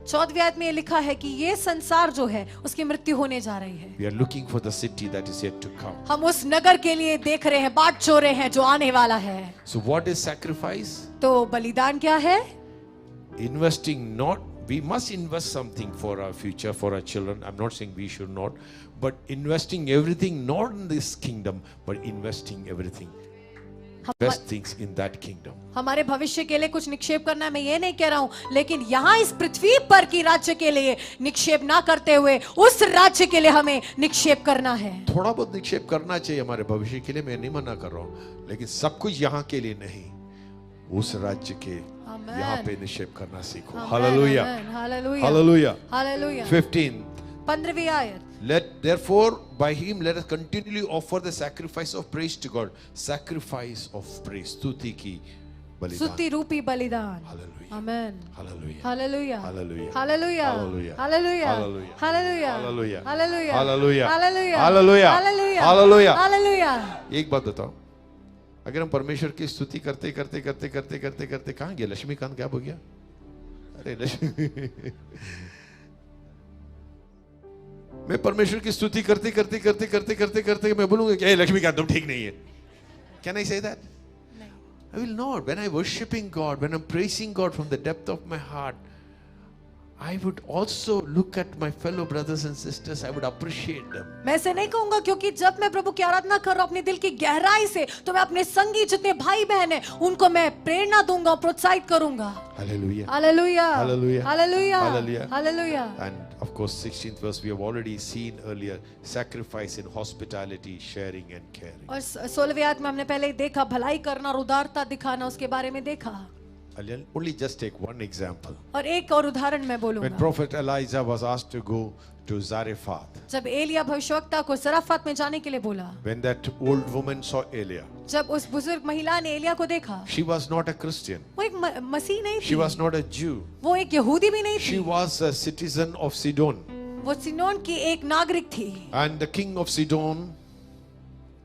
[SPEAKER 2] 14वें आयत में ये लिखा है कि ये संसार जो है उसकी मृत्यु होने जा रही है.
[SPEAKER 1] We are looking for the city that is yet to come.
[SPEAKER 2] हम उस नगर के लिए देख रहे हैं, बाट चो रहे हैं जो आने वाला है.
[SPEAKER 1] So what is sacrifice?
[SPEAKER 2] तो बलिदान क्या है?
[SPEAKER 1] Investing not, we must invest something for our future, for our children. I'm not saying we should not, but investing everything not in this kingdom, but investing everything, best things in that kingdom.
[SPEAKER 2] हमारे भविष्य के लिए कुछ निक्षेप करना है, मैं ये नहीं कह रहा हूँ, लेकिन यहाँ इस पृथ्वी पर की राज्य के लिए निक्षेप ना करते हुए उस राज्य के लिए हमें निक्षेप करना है.
[SPEAKER 1] थोड़ा बहुत निक्षेप करना चाहिए हमारे भविष्य के लिए, मैं नहीं मना कर रहा हूँ, लेकिन सब कुछ यहाँ के लिए नहीं, उस राज्य के यहाँ पे निक्षेप करना सीखो. Hallelujah, hallelujah.
[SPEAKER 2] 15वीं आयत
[SPEAKER 1] Therefore, by him let us continually offer the sacrifice of praise to God. Sacrifice of praise. स्तुति की बलिदान.
[SPEAKER 2] स्तुति रूपी बलिदान.
[SPEAKER 1] Hallelujah.
[SPEAKER 2] Amen.
[SPEAKER 1] Hallelujah.
[SPEAKER 2] Hallelujah.
[SPEAKER 1] Hallelujah.
[SPEAKER 2] Hallelujah.
[SPEAKER 1] Hallelujah.
[SPEAKER 2] Hallelujah.
[SPEAKER 1] Hallelujah.
[SPEAKER 2] Hallelujah.
[SPEAKER 1] Hallelujah.
[SPEAKER 2] Hallelujah.
[SPEAKER 1] Hallelujah.
[SPEAKER 2] Hallelujah.
[SPEAKER 1] Hallelujah.
[SPEAKER 2] Hallelujah.
[SPEAKER 1] Hallelujah.
[SPEAKER 2] Hallelujah.
[SPEAKER 1] एक बात बताओ, अगर हम परमेश्वर की स्तुति करते करते करते करते करते करते कहाँ गया लक्ष्मीकांत, क्या हो गया? अरे लक्ष्मी मैं परमेश्वर की स्तुति करते करते करते करते करते करते मैं बोलूंगा कि लक्ष्मीकांत तुम ठीक नहीं है. Can I say that? I will not. When I'm worshiping God, when I'm praising God from the depth of my heart, I would also look at my fellow brothers and sisters. I would appreciate them.
[SPEAKER 2] मैं ऐसे नहीं कहूंगा, क्योंकि जब मैं प्रभु की आराधना कर रहा हूँ अपने दिल की गहराई से, तो मैं अपने संगी जितने भाई बहन हैं उनको मैं प्रेरणा दूंगा, प्रोत्साहित करूंगा.
[SPEAKER 1] Hallelujah.
[SPEAKER 2] Hallelujah.
[SPEAKER 1] Hallelujah.
[SPEAKER 2] Hallelujah.
[SPEAKER 1] Hallelujah.
[SPEAKER 2] Hallelujah.
[SPEAKER 1] And of course, 16th verse we have already seen earlier. Sacrifice in hospitality, sharing and caring.
[SPEAKER 2] और 16वें आयत में हमने पहले ही देखा, भलाई करना और उदारता दिखाना, उसके बारे में देखा.
[SPEAKER 1] I'll only just take one example.
[SPEAKER 2] और एक और उदाहरण मैं
[SPEAKER 1] When
[SPEAKER 2] बोलूंगा.
[SPEAKER 1] Prophet Elijah was asked to go to Zarephath,
[SPEAKER 2] जब एलिया भविष्यवक्ता को सराफात में जाने के लिए बोला,
[SPEAKER 1] when that old woman saw Elia,
[SPEAKER 2] जब उस बुजुर्ग महिला ने एलिया को देखा,
[SPEAKER 1] she was not a Christian.
[SPEAKER 2] वो एक मसीह नहीं
[SPEAKER 1] She
[SPEAKER 2] थी,
[SPEAKER 1] was not a Jew.
[SPEAKER 2] वो एक यहूदी भी नहीं
[SPEAKER 1] She
[SPEAKER 2] थी,
[SPEAKER 1] was a citizen of Sidon.
[SPEAKER 2] वो सिदोन की एक नागरिक थी.
[SPEAKER 1] And the king of Sidon,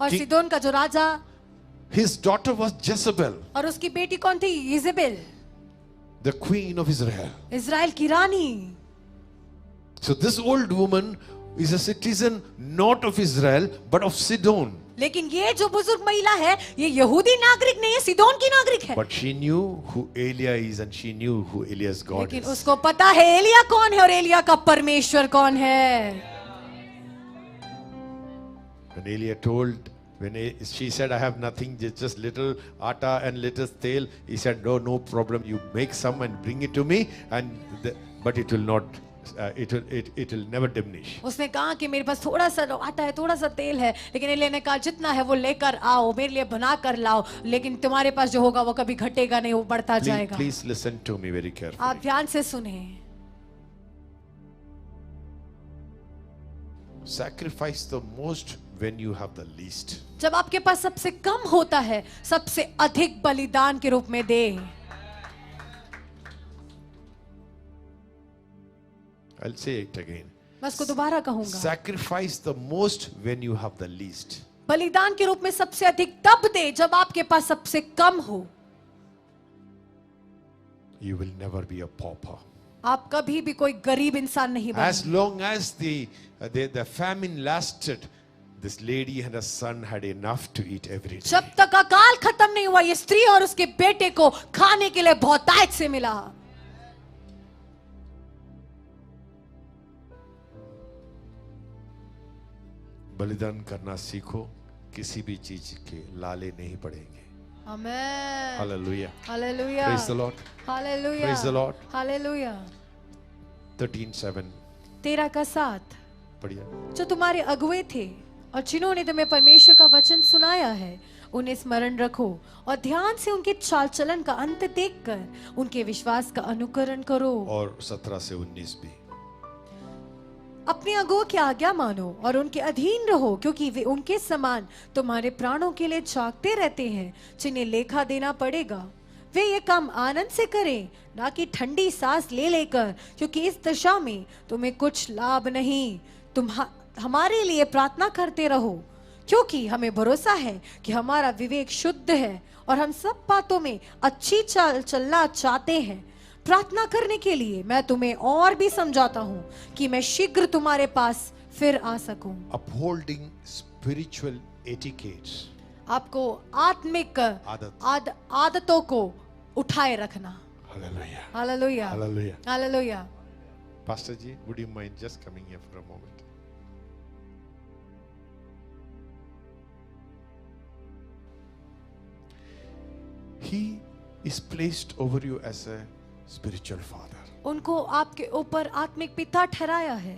[SPEAKER 2] और
[SPEAKER 1] कि-
[SPEAKER 2] सिदोन का जो राजा,
[SPEAKER 1] his daughter was Jezebel,
[SPEAKER 2] और उसकी बेटी कौन थी? Jezebel,
[SPEAKER 1] the queen of Israel.
[SPEAKER 2] Israel की रानी.
[SPEAKER 1] So this old woman is a citizen not of Israel but of Sidon.
[SPEAKER 2] लेकिन ये जो बुजुर्ग महिला है, ये यहूदी नागरिक नहीं है, सिदोन की नागरिक है.
[SPEAKER 1] But she knew who Elia is and she knew who Elia's God
[SPEAKER 2] लेकिन
[SPEAKER 1] is.
[SPEAKER 2] उसको पता है एलिया कौन है और एलिया का परमेश्वर कौन है.
[SPEAKER 1] When Elia told, she said, I have nothing, just little atta and little tel. He said, no problem. You make some and bring it to me, but it will not. It will never diminish.
[SPEAKER 2] उसने कहा कि मेरे पास थोड़ा सा आटा है, थोड़ा सा तेल है, लेकिन एलिया ने कहा जितना है वो लेकर आओ, मेरे लिए बना कर लाओ, लेकिन तुम्हारे पास जो होगा वो कभी घटेगा नहीं, वो बढ़ता जाएगा.
[SPEAKER 1] Please listen to me very carefully.
[SPEAKER 2] आप ध्यान से सुने.
[SPEAKER 1] Sacrifice the most when you have the least.
[SPEAKER 2] जब आपके पास सबसे कम होता है, सबसे अधिक बलिदान के रूप में दे.
[SPEAKER 1] I'll say it again.
[SPEAKER 2] मैं इसको दोबारा कहूंगा.
[SPEAKER 1] Sacrifice the most when you have the least.
[SPEAKER 2] बलिदान के रूप में सबसे अधिक तब दे जब आपके पास सबसे कम हो.
[SPEAKER 1] You will never be a pauper.
[SPEAKER 2] आप कभी भी कोई गरीब इंसान नहीं
[SPEAKER 1] As
[SPEAKER 2] बनेंगे.
[SPEAKER 1] long as the famine lasted, this lady and her son had enough to eat every day.
[SPEAKER 2] जब तक अकाल खत्म नहीं हुआ, ये स्त्री और उसके बेटे को खाने के लिए बहुतायत से मिला.
[SPEAKER 1] बलिदान करना सीखो, किसी भी चीज के लाले नहीं पड़ेंगे.
[SPEAKER 2] आमेन.
[SPEAKER 1] Hallelujah.
[SPEAKER 2] Hallelujah.
[SPEAKER 1] Praise the Lord.
[SPEAKER 2] Hallelujah.
[SPEAKER 1] Praise the Lord.
[SPEAKER 2] Hallelujah.
[SPEAKER 1] 13:7.
[SPEAKER 2] 13:7.
[SPEAKER 1] पढ़िए.
[SPEAKER 2] जो तुम्हारे अगुए थे और जिन्होंने तुम्हें परमेश्वर का वचन सुनाया है, उन्हें स्मरण रखो और ध्यान से उनके चाल चलन का अंत देखकर उनके विश्वास का अनुकरण करो.
[SPEAKER 1] और 17 से 19 भी.
[SPEAKER 2] अपने अगुओं की आज्ञा मानो और उनके अधीन रहो, क्योंकि वे उनके समान तुम्हारे प्राणों के लिए जागते रहते हैं, जिन्हें लेखा देना पड़ेगा. वे ये काम आनंद से करें, ना कि ठंडी सांस ले लेकर, क्योंकि इस दशा में तुम्हें कुछ लाभ नहीं. तुम हमारे लिए प्रार्थना करते रहो, क्योंकि हमें भरोसा है कि हमारा विवेक शुद्ध है और हम सब बातों में अच्छी चाल चलना चाहते हैं. प्रार्थना करने के लिए मैं तुम्हें और भी समझाता हूँ कि मैं शीघ्र तुम्हारे पास फिर आ सकूं.
[SPEAKER 1] Upholding spiritual etiquettes.
[SPEAKER 2] आपको आत्मिक आदतों को उठाए रखना.
[SPEAKER 1] Hallelujah.
[SPEAKER 2] Hallelujah.
[SPEAKER 1] Hallelujah.
[SPEAKER 2] Hallelujah.
[SPEAKER 1] Pastor Ji, would you mind just coming here for a moment? He is placed over you as a spiritual father.
[SPEAKER 2] उनको आपके ऊपर आत्मिक पिता ठहराया है.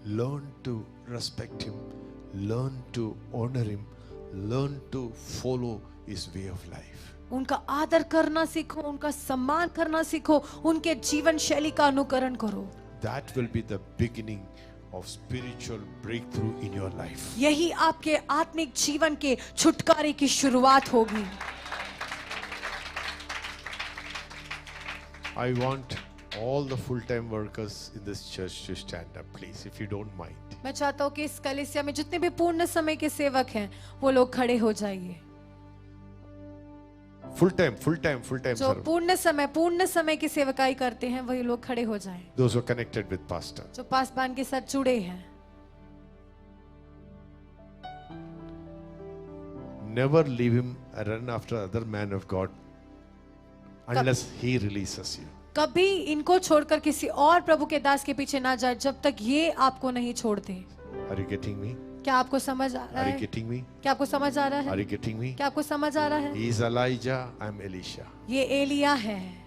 [SPEAKER 1] Learn to respect him, learn to honor him, learn to follow his way of life.
[SPEAKER 2] उनका आदर करना सीखो, उनका सम्मान करना सीखो, उनके जीवन शैली का अनुकरण करो.
[SPEAKER 1] That will be the beginning of spiritual breakthrough in your life.
[SPEAKER 2] यही आपके आत्मिक जीवन के छुटकारे की शुरुआत होगी।
[SPEAKER 1] I want all the full-time workers in this church to stand up, please, if you don't mind.
[SPEAKER 2] मैं चाहता हूँ कि इस कलीसिया में जितने भी पूर्ण समय के सेवक हैं वो लोग खड़े हो जाइए।
[SPEAKER 1] Full-time,
[SPEAKER 2] जो
[SPEAKER 1] sir.
[SPEAKER 2] पूर्ण समय की सेवकाई करते हैं वही लोग खड़े हो जाएं।
[SPEAKER 1] Those who are connected with pastor.
[SPEAKER 2] जो पासबान के साथ जुड़े हैं।
[SPEAKER 1] Never leave him and run after other man of God unless he releases you.
[SPEAKER 2] कभी इनको छोड़कर किसी और प्रभु के दास के पीछे ना जाए जब तक ये आपको नहीं छोड़ते।
[SPEAKER 1] Are you getting me?
[SPEAKER 2] क्या आपको समझ आ रहा
[SPEAKER 1] Are you
[SPEAKER 2] है?
[SPEAKER 1] getting me?
[SPEAKER 2] क्या आपको समझ आ रहा
[SPEAKER 1] Are
[SPEAKER 2] है?
[SPEAKER 1] you getting me?
[SPEAKER 2] क्या आपको समझ आ रहा है?
[SPEAKER 1] He is Elijah, I'm Elisha.
[SPEAKER 2] ये एलिया है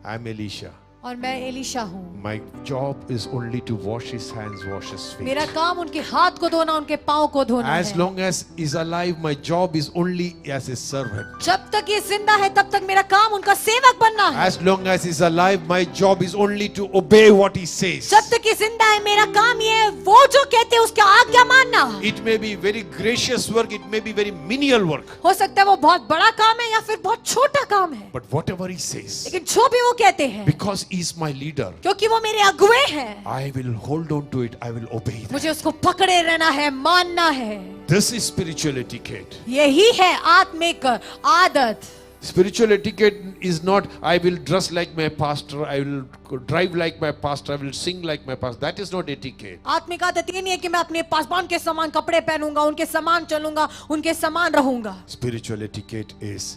[SPEAKER 1] I'm Elisha.
[SPEAKER 2] और मैं एलिशा हूँ।
[SPEAKER 1] My job is only to wash his hands, wash his feet.
[SPEAKER 2] मेरा काम उनके हाथ को धोना, उनके पाँव को धोना
[SPEAKER 1] As
[SPEAKER 2] है।
[SPEAKER 1] long as he's alive, my job is only as a servant.
[SPEAKER 2] जब तक ये जिंदा है तब तक मेरा काम उनका सेवक बनना है।
[SPEAKER 1] As long as he's alive, my job is only to obey what he says.
[SPEAKER 2] जब तक ये जिंदा है मेरा काम ये है वो जो कहते हैं उसका आज्ञा मानना।
[SPEAKER 1] It may be very gracious work, it may be very menial work.
[SPEAKER 2] हो सकता है वो बहुत बड़ा काम है या फिर बहुत छोटा काम है,
[SPEAKER 1] But whatever he says,
[SPEAKER 2] लेकिन जो भी वो कहते हैं
[SPEAKER 1] because he's my leader,
[SPEAKER 2] क्योंकि वो मेरे अगुवे हैं,
[SPEAKER 1] I will hold on to it, I will obey that.
[SPEAKER 2] मुझे उसको पकड़े रहना है, मानना है।
[SPEAKER 1] This is spiritual etiquette.
[SPEAKER 2] यही है आत्मिक आदत।
[SPEAKER 1] Spiritual etiquette is not, I will dress like my pastor, I will drive like my pastor, I will sing like my pastor. That is not etiquette.
[SPEAKER 2] आत्मिक आदत ये नहीं है कि मैं अपने पासबान के समान कपड़े पहनूंगा, उनके समान चलूंगा, उनके समान रहूंगा।
[SPEAKER 1] Spiritual etiquette is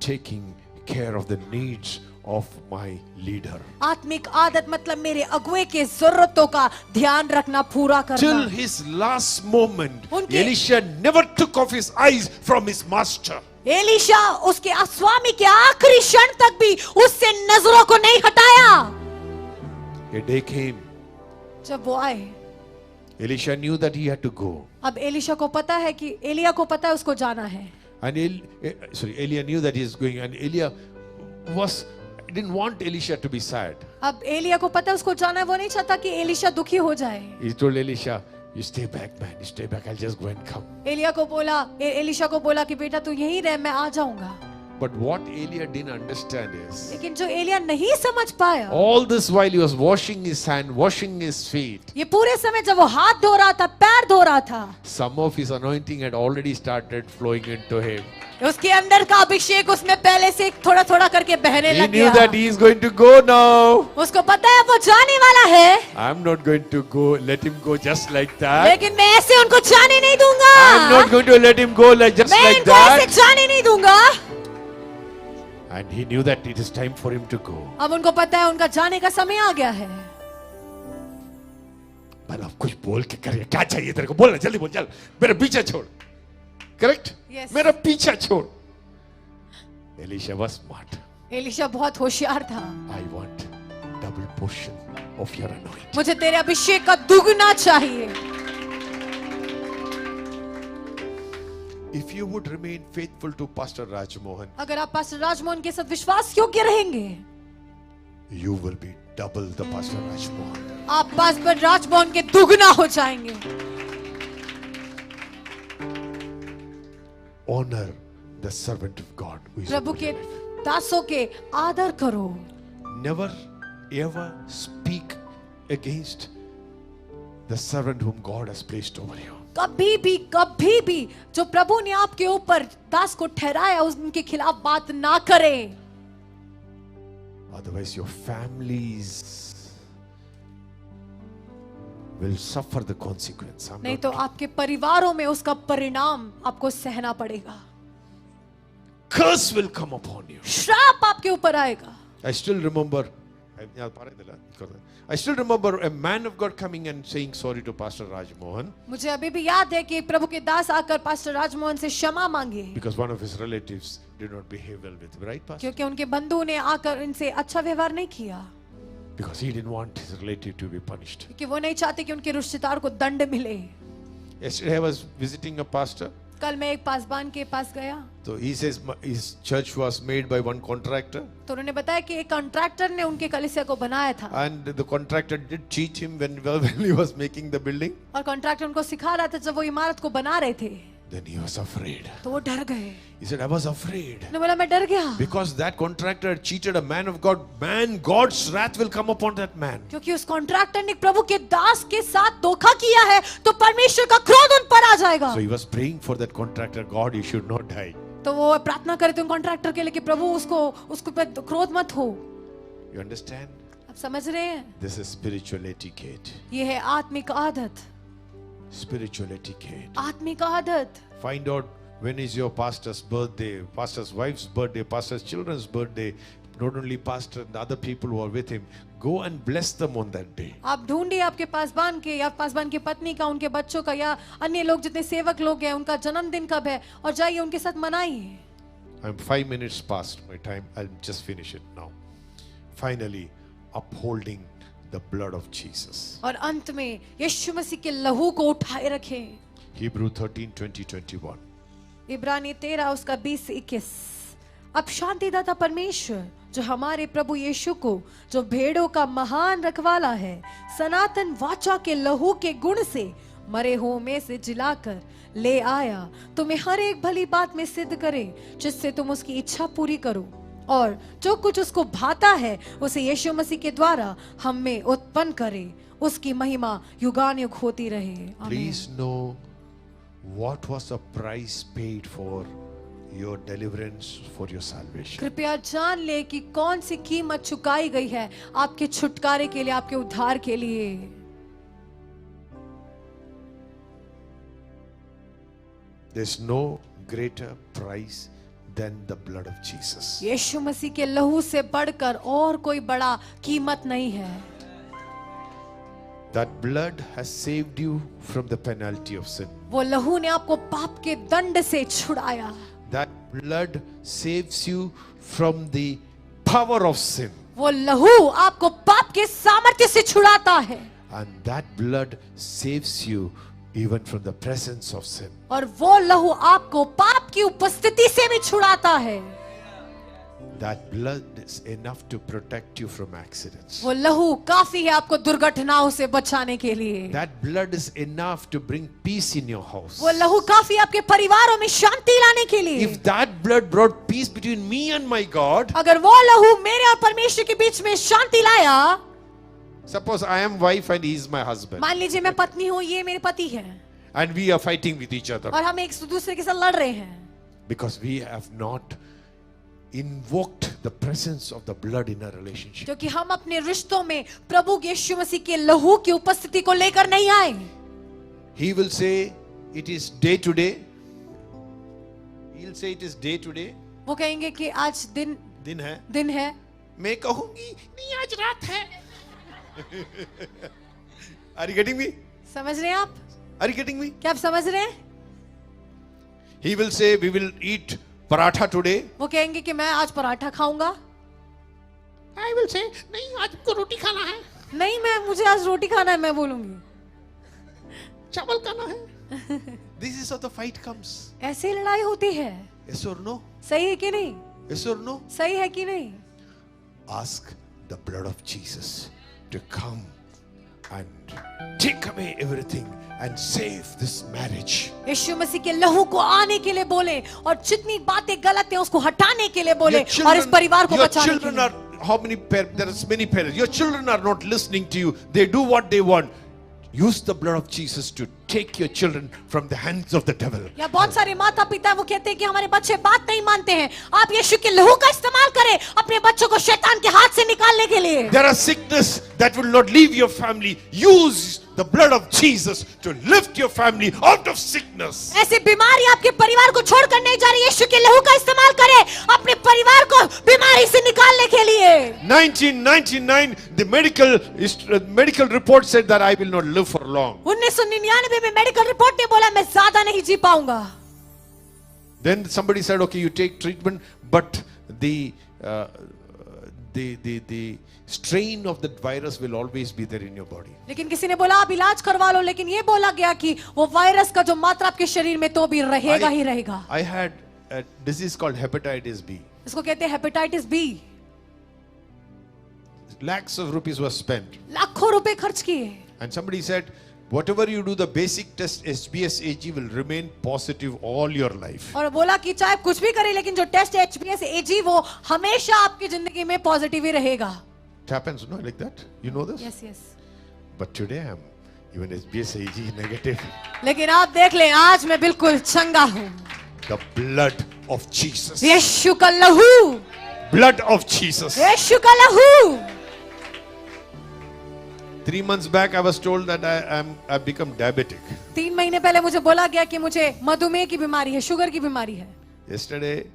[SPEAKER 1] taking care of the needs of my leader.
[SPEAKER 2] आत्मिक आदत मतलब मेरे अगुवे के जरूरतों का ध्यान रखना, पूरा करना।
[SPEAKER 1] Till his last moment,
[SPEAKER 2] उनके-
[SPEAKER 1] Elisha never took off his eyes from his master.
[SPEAKER 2] Elisha उसके स्वामी के आखिरी क्षण तक भी उससे नजरों को नहीं हटाया।
[SPEAKER 1] A day came,
[SPEAKER 2] जब वो आए,
[SPEAKER 1] Elisha knew that he had to go.
[SPEAKER 2] अब एलिशा को पता है कि एलिया को पता है उसको जाना है।
[SPEAKER 1] And Elia knew that he is going, and Elia didn't want Elisha to be sad.
[SPEAKER 2] अब एलिया को पता है उसको जाना है, वो नहीं चाहता कि एलिशा दुखी हो जाए।
[SPEAKER 1] He told Elisha, "You stay back, man. You stay back. I'll just go and come."
[SPEAKER 2] Elia को बोला, एलिशा को बोला कि बेटा तू यहीं रह, मैं आ जाऊंगा।
[SPEAKER 1] But what Elia didn't understand is,
[SPEAKER 2] लेकिन जो एलिया नहीं समझ पाया,
[SPEAKER 1] all this while he was washing his hand, washing his feet,
[SPEAKER 2] ये पूरे समय जब वो हाथ धो रहा था, पैर धो रहा था,
[SPEAKER 1] some of his anointing had already started flowing into him.
[SPEAKER 2] उसके अंदर का अभिषेक उसमें पहले से थोड़ा थोड़ा करके बहने
[SPEAKER 1] He
[SPEAKER 2] लग
[SPEAKER 1] knew
[SPEAKER 2] गया।
[SPEAKER 1] that he is going to go now.
[SPEAKER 2] उसको पता है वो जाने वाला है,
[SPEAKER 1] I'm not going to go, let him go just like that.
[SPEAKER 2] लेकिन मैं ऐसे उनको जाने नहीं दूंगा।
[SPEAKER 1] I'm not going to let him go just
[SPEAKER 2] मैं
[SPEAKER 1] like
[SPEAKER 2] इनको ऐसे
[SPEAKER 1] that.
[SPEAKER 2] जाने नहीं दूंगा।
[SPEAKER 1] And he knew that it is time for him to go.
[SPEAKER 2] अब उनको पता है उनका जाने का समय आ गया है।
[SPEAKER 1] पर अब कुछ बोल के करिए, क्या चाहिए तेरे को, बोल ना, जल्दी बोल, चल मेरा पीछा छोड़। करेक्ट?
[SPEAKER 2] Yes.
[SPEAKER 1] मेरा पीछा छोड़। Elisha was smart.
[SPEAKER 2] एलिशा बहुत होशियार था।
[SPEAKER 1] I want double portion of your anointing.
[SPEAKER 2] मुझे तेरे अभिषेक का दुगना चाहिए।
[SPEAKER 1] If you would remain faithful to Pastor Rajmohan,
[SPEAKER 2] अगर आप पास्टर राजमोहन के साथ विश्वास योग्य रहेंगे,
[SPEAKER 1] you will be double the Pastor Rajmohan.
[SPEAKER 2] आप पास्टर राजमोहन के दुगना हो जाएंगे।
[SPEAKER 1] Honor the servant of God who is
[SPEAKER 2] Prabhu
[SPEAKER 1] over
[SPEAKER 2] के
[SPEAKER 1] your life.
[SPEAKER 2] दासों के आदर करो।
[SPEAKER 1] Never ever speak against the servant whom God has placed over you.
[SPEAKER 2] कभी भी जो प्रभु ने आपके ऊपर दास को ठहराया उनके खिलाफ बात ना करें।
[SPEAKER 1] Otherwise, your families will suffer the consequence. I'm
[SPEAKER 2] नहीं
[SPEAKER 1] not
[SPEAKER 2] तो
[SPEAKER 1] kidding.
[SPEAKER 2] आपके परिवारों में उसका परिणाम आपको सहना पड़ेगा।
[SPEAKER 1] Curse will come upon you.
[SPEAKER 2] श्राप आपके ऊपर आएगा।
[SPEAKER 1] I still remember a man of God coming and saying sorry to Pastor Rajmohan
[SPEAKER 2] मुझे अभी भी याद है कि प्रभु के दास आकर पास्टर राजमोहन से क्षमा मांगे,
[SPEAKER 1] because one of his relatives did not behave well with him, right, Pastor?
[SPEAKER 2] क्योंकि उनके बंधु ने आकर इनसे अच्छा व्यवहार नहीं किया,
[SPEAKER 1] Because he didn't want his relative to be punished.
[SPEAKER 2] क्योंकि वो नहीं चाहते कि उनके रिश्तेदार को दंड मिले।
[SPEAKER 1] Yesterday I was visiting a pastor.
[SPEAKER 2] कल मैं एक पासबान के पास गया
[SPEAKER 1] So he says his church was made by one contractor,
[SPEAKER 2] तो उन्होंने बताया कि एक कॉन्ट्रैक्टर ने उनके कलीसिया को बनाया था
[SPEAKER 1] and the contractor did cheat him when he was making the building.
[SPEAKER 2] और कॉन्ट्रैक्टर उनको सिखा रहा था जब वो इमारत को बना रहे थे
[SPEAKER 1] Then he was afraid.
[SPEAKER 2] तो वो डर गए
[SPEAKER 1] He said, I was afraid.
[SPEAKER 2] उन्होंने बोला मैं डर गया
[SPEAKER 1] Because that contractor had cheated a man of God. Man, God's wrath will come upon that man.
[SPEAKER 2] क्योंकि उस कॉन्ट्रैक्टर ने प्रभु के दास के साथ धोखा किया है तो परमेश्वर का क्रोध उन पर आ जाएगा
[SPEAKER 1] So he was praying for that contractor, God, he should not die.
[SPEAKER 2] तो वो प्रार्थना करे थे उन कॉन्ट्रैक्टर के लिए कि प्रभु उसको पे क्रोध मत हो
[SPEAKER 1] You understand?
[SPEAKER 2] आप समझ रहे हैं
[SPEAKER 1] This is spiritual etiquette.
[SPEAKER 2] ये है आत्मिक आदत
[SPEAKER 1] Spiritual etiquette.
[SPEAKER 2] आत्मिक आदत
[SPEAKER 1] Find out when is your pastor's birthday, pastor's wife's birthday, pastor's children's birthday. Not only pastor and the other people who are with him. Go and bless them on that day.
[SPEAKER 2] आप ढूंढिए आपके पासबान के या पासबान की पत्नी का उनके बच्चों का या अन्य लोग जितने सेवक लोग हैं उनका जन्मदिन कब है और जाइए उनके साथ मनाइए
[SPEAKER 1] I'm 5 minutes past my time. I'll just finish it now. Finally, upholding the blood of Jesus.
[SPEAKER 2] और अंत में यीशु मसीह के लहू को उठाए रखें
[SPEAKER 1] Hebrew 13:20-21.
[SPEAKER 2] इब्रानी 13 उसका 20-21 अब शांतिदाता परमेश्वर जो हमारे प्रभु यीशु को जो भेड़ों का महान रखवाला है सनातन वाचा के लहू के गुण से मरे हुओं में से जिलाकर ले आया तुम्हें हर एक भली बात में सिद्ध करे जिससे तुम उसकी इच्छा पूरी करो और जो कुछ उसको भाता है उसे यीशु मसीह के द्वारा हम में उत्पन्न करे उसकी महिमा युगानुयुग होती रहे आमीन।
[SPEAKER 1] Please know what was the price paid for your deliverance, for your salvation.
[SPEAKER 2] कृपया जान ले कि कौन सी कीमत चुकाई गई है आपके छुटकारे के लिए आपके उद्धार के लिए
[SPEAKER 1] There's no greater price than the blood of Jesus.
[SPEAKER 2] यीशु मसीह के लहू से बढ़कर और कोई बड़ा कीमत नहीं है
[SPEAKER 1] That blood has saved you from the penalty of sin.
[SPEAKER 2] वो लहू ने आपको पाप के दंड से छुड़ाया
[SPEAKER 1] That blood saves you from the power of sin.
[SPEAKER 2] वो लहू आपको पाप के सामर्थ्य से छुड़ाता है
[SPEAKER 1] And that blood saves you even from the presence of sin.
[SPEAKER 2] और वो लहू आपको पाप की उपस्थिति से भी छुड़ाता है
[SPEAKER 1] That blood is enough to protect you from accidents.
[SPEAKER 2] वो लहू काफी है आपको दुर्घटनाओं से बचाने के लिए
[SPEAKER 1] That blood is enough to bring peace in your house.
[SPEAKER 2] वो लहू काफी आपके परिवारों में शांति लाने के लिए
[SPEAKER 1] If that blood brought peace between me and my God,
[SPEAKER 2] अगर वो लहू मेरे और परमेश्वर के बीच में शांति लाया
[SPEAKER 1] suppose I am wife and he is my husband,
[SPEAKER 2] मान लीजिए मैं पत्नी हूँ ये मेरे पति है
[SPEAKER 1] and we are fighting with each other
[SPEAKER 2] और हम एक दूसरे के साथ लड़ रहे हैं
[SPEAKER 1] because we have not invoked the presence of the blood in our relationship.
[SPEAKER 2] क्योंकि हम अपने रिश्तों में प्रभु यीशु मसीह के लहू की उपस्थिति को लेकर नहीं आए
[SPEAKER 1] He will say it is day to day. He'll say it is day to day.
[SPEAKER 2] वो कहेंगे कि आज दिन है
[SPEAKER 1] मैं कहूंगी नहीं आज रात है. Are you getting me?
[SPEAKER 2] समझ रहे हैं आप
[SPEAKER 1] Are you getting me?
[SPEAKER 2] क्या आप समझ रहे हैं
[SPEAKER 1] He will say we will eat paratha today.
[SPEAKER 2] वो कहेंगे कि मैं आज पराठा खाऊंगा
[SPEAKER 1] I will say नहीं आज हमको रोटी खाना है,
[SPEAKER 2] नहीं मैं मुझे आज रोटी खाना है मैं बोलूंगी
[SPEAKER 1] चावल खाना है. This is how the fight comes.
[SPEAKER 2] ऐसे लड़ाई होती है
[SPEAKER 1] Yes or no?
[SPEAKER 2] सही है कि नहीं
[SPEAKER 1] Yes or no?
[SPEAKER 2] सही है कि नहीं
[SPEAKER 1] Ask the blood of Jesus to come and take away everything and save this marriage.
[SPEAKER 2] यीशु मसीह के लहू को आने के लिए बोले और जितनी बातें गलत हैं उसको हटाने के लिए बोले और इस परिवार को
[SPEAKER 1] your
[SPEAKER 2] बचाने के
[SPEAKER 1] children
[SPEAKER 2] लिए
[SPEAKER 1] are how many parents? There is many parents. Your children are not listening to you. They do what they want. Use the blood of Jesus to take your children from the hands of the devil.
[SPEAKER 2] या बहुत सारे माता पिता वो कहते हैं कि हमारे बच्चे बात नहीं मानते हैं आप यीशु के लहू का इस्तेमाल करें अपने बच्चों को शैतान के हाथ से निकालने के लिए
[SPEAKER 1] There are sickness that will not leave your family. Use the blood of Jesus to lift your family out of sickness.
[SPEAKER 2] ऐसी बीमारी आपके परिवार को छोड़कर नहीं जा रही यीशु के लहू का इस्तेमाल करें अपने परिवार को बीमारी से निकालने के लिए
[SPEAKER 1] 1999 the medical report said that I will not live for long.
[SPEAKER 2] 1999 में मेडिकल रिपोर्ट ने बोला मैं ज्यादा नहीं जी पाऊंगा
[SPEAKER 1] Then somebody said okay you take treatment but the strain of the virus will always be there in your body.
[SPEAKER 2] लेकिन किसी ने बोला आप इलाज करवा लो, लेकिन ये बोला गया कि वो वायरस का जो मात्रा आपके शरीर में तो भी रहेगा ही रहेगा।
[SPEAKER 1] I had a disease called hepatitis B.
[SPEAKER 2] इसको कहते हैं hepatitis B.
[SPEAKER 1] Lakhs of rupees were spent.
[SPEAKER 2] लाखों रुपए खर्च किए।
[SPEAKER 1] And somebody said, whatever you do, the basic test HbS-AG will remain positive all your life.
[SPEAKER 2] और बोला कि चाहे कुछ भी करे, लेकिन जो टेस्ट HbS-AG वो हमेशा आपकी जिंदगी में पॉजिटिव ही रहेगा।
[SPEAKER 1] It happens, no, like that. You know this?
[SPEAKER 2] Yes, yes.
[SPEAKER 1] But today I'm even HbS-AG negative.
[SPEAKER 2] लेकिन आप देख लें, आज मैं बिल्कुल चंगा हूँ।
[SPEAKER 1] The blood of Jesus.
[SPEAKER 2] यीशु का लहू।
[SPEAKER 1] Blood of Jesus.
[SPEAKER 2] यीशु का लहू।
[SPEAKER 1] 3 months back I was told that I've become diabetic.
[SPEAKER 2] 3 महीने पहले मुझे बोला गया कि मुझे मधुमेह की बीमारी है, शुगर की बीमारी है।
[SPEAKER 1] Yesterday,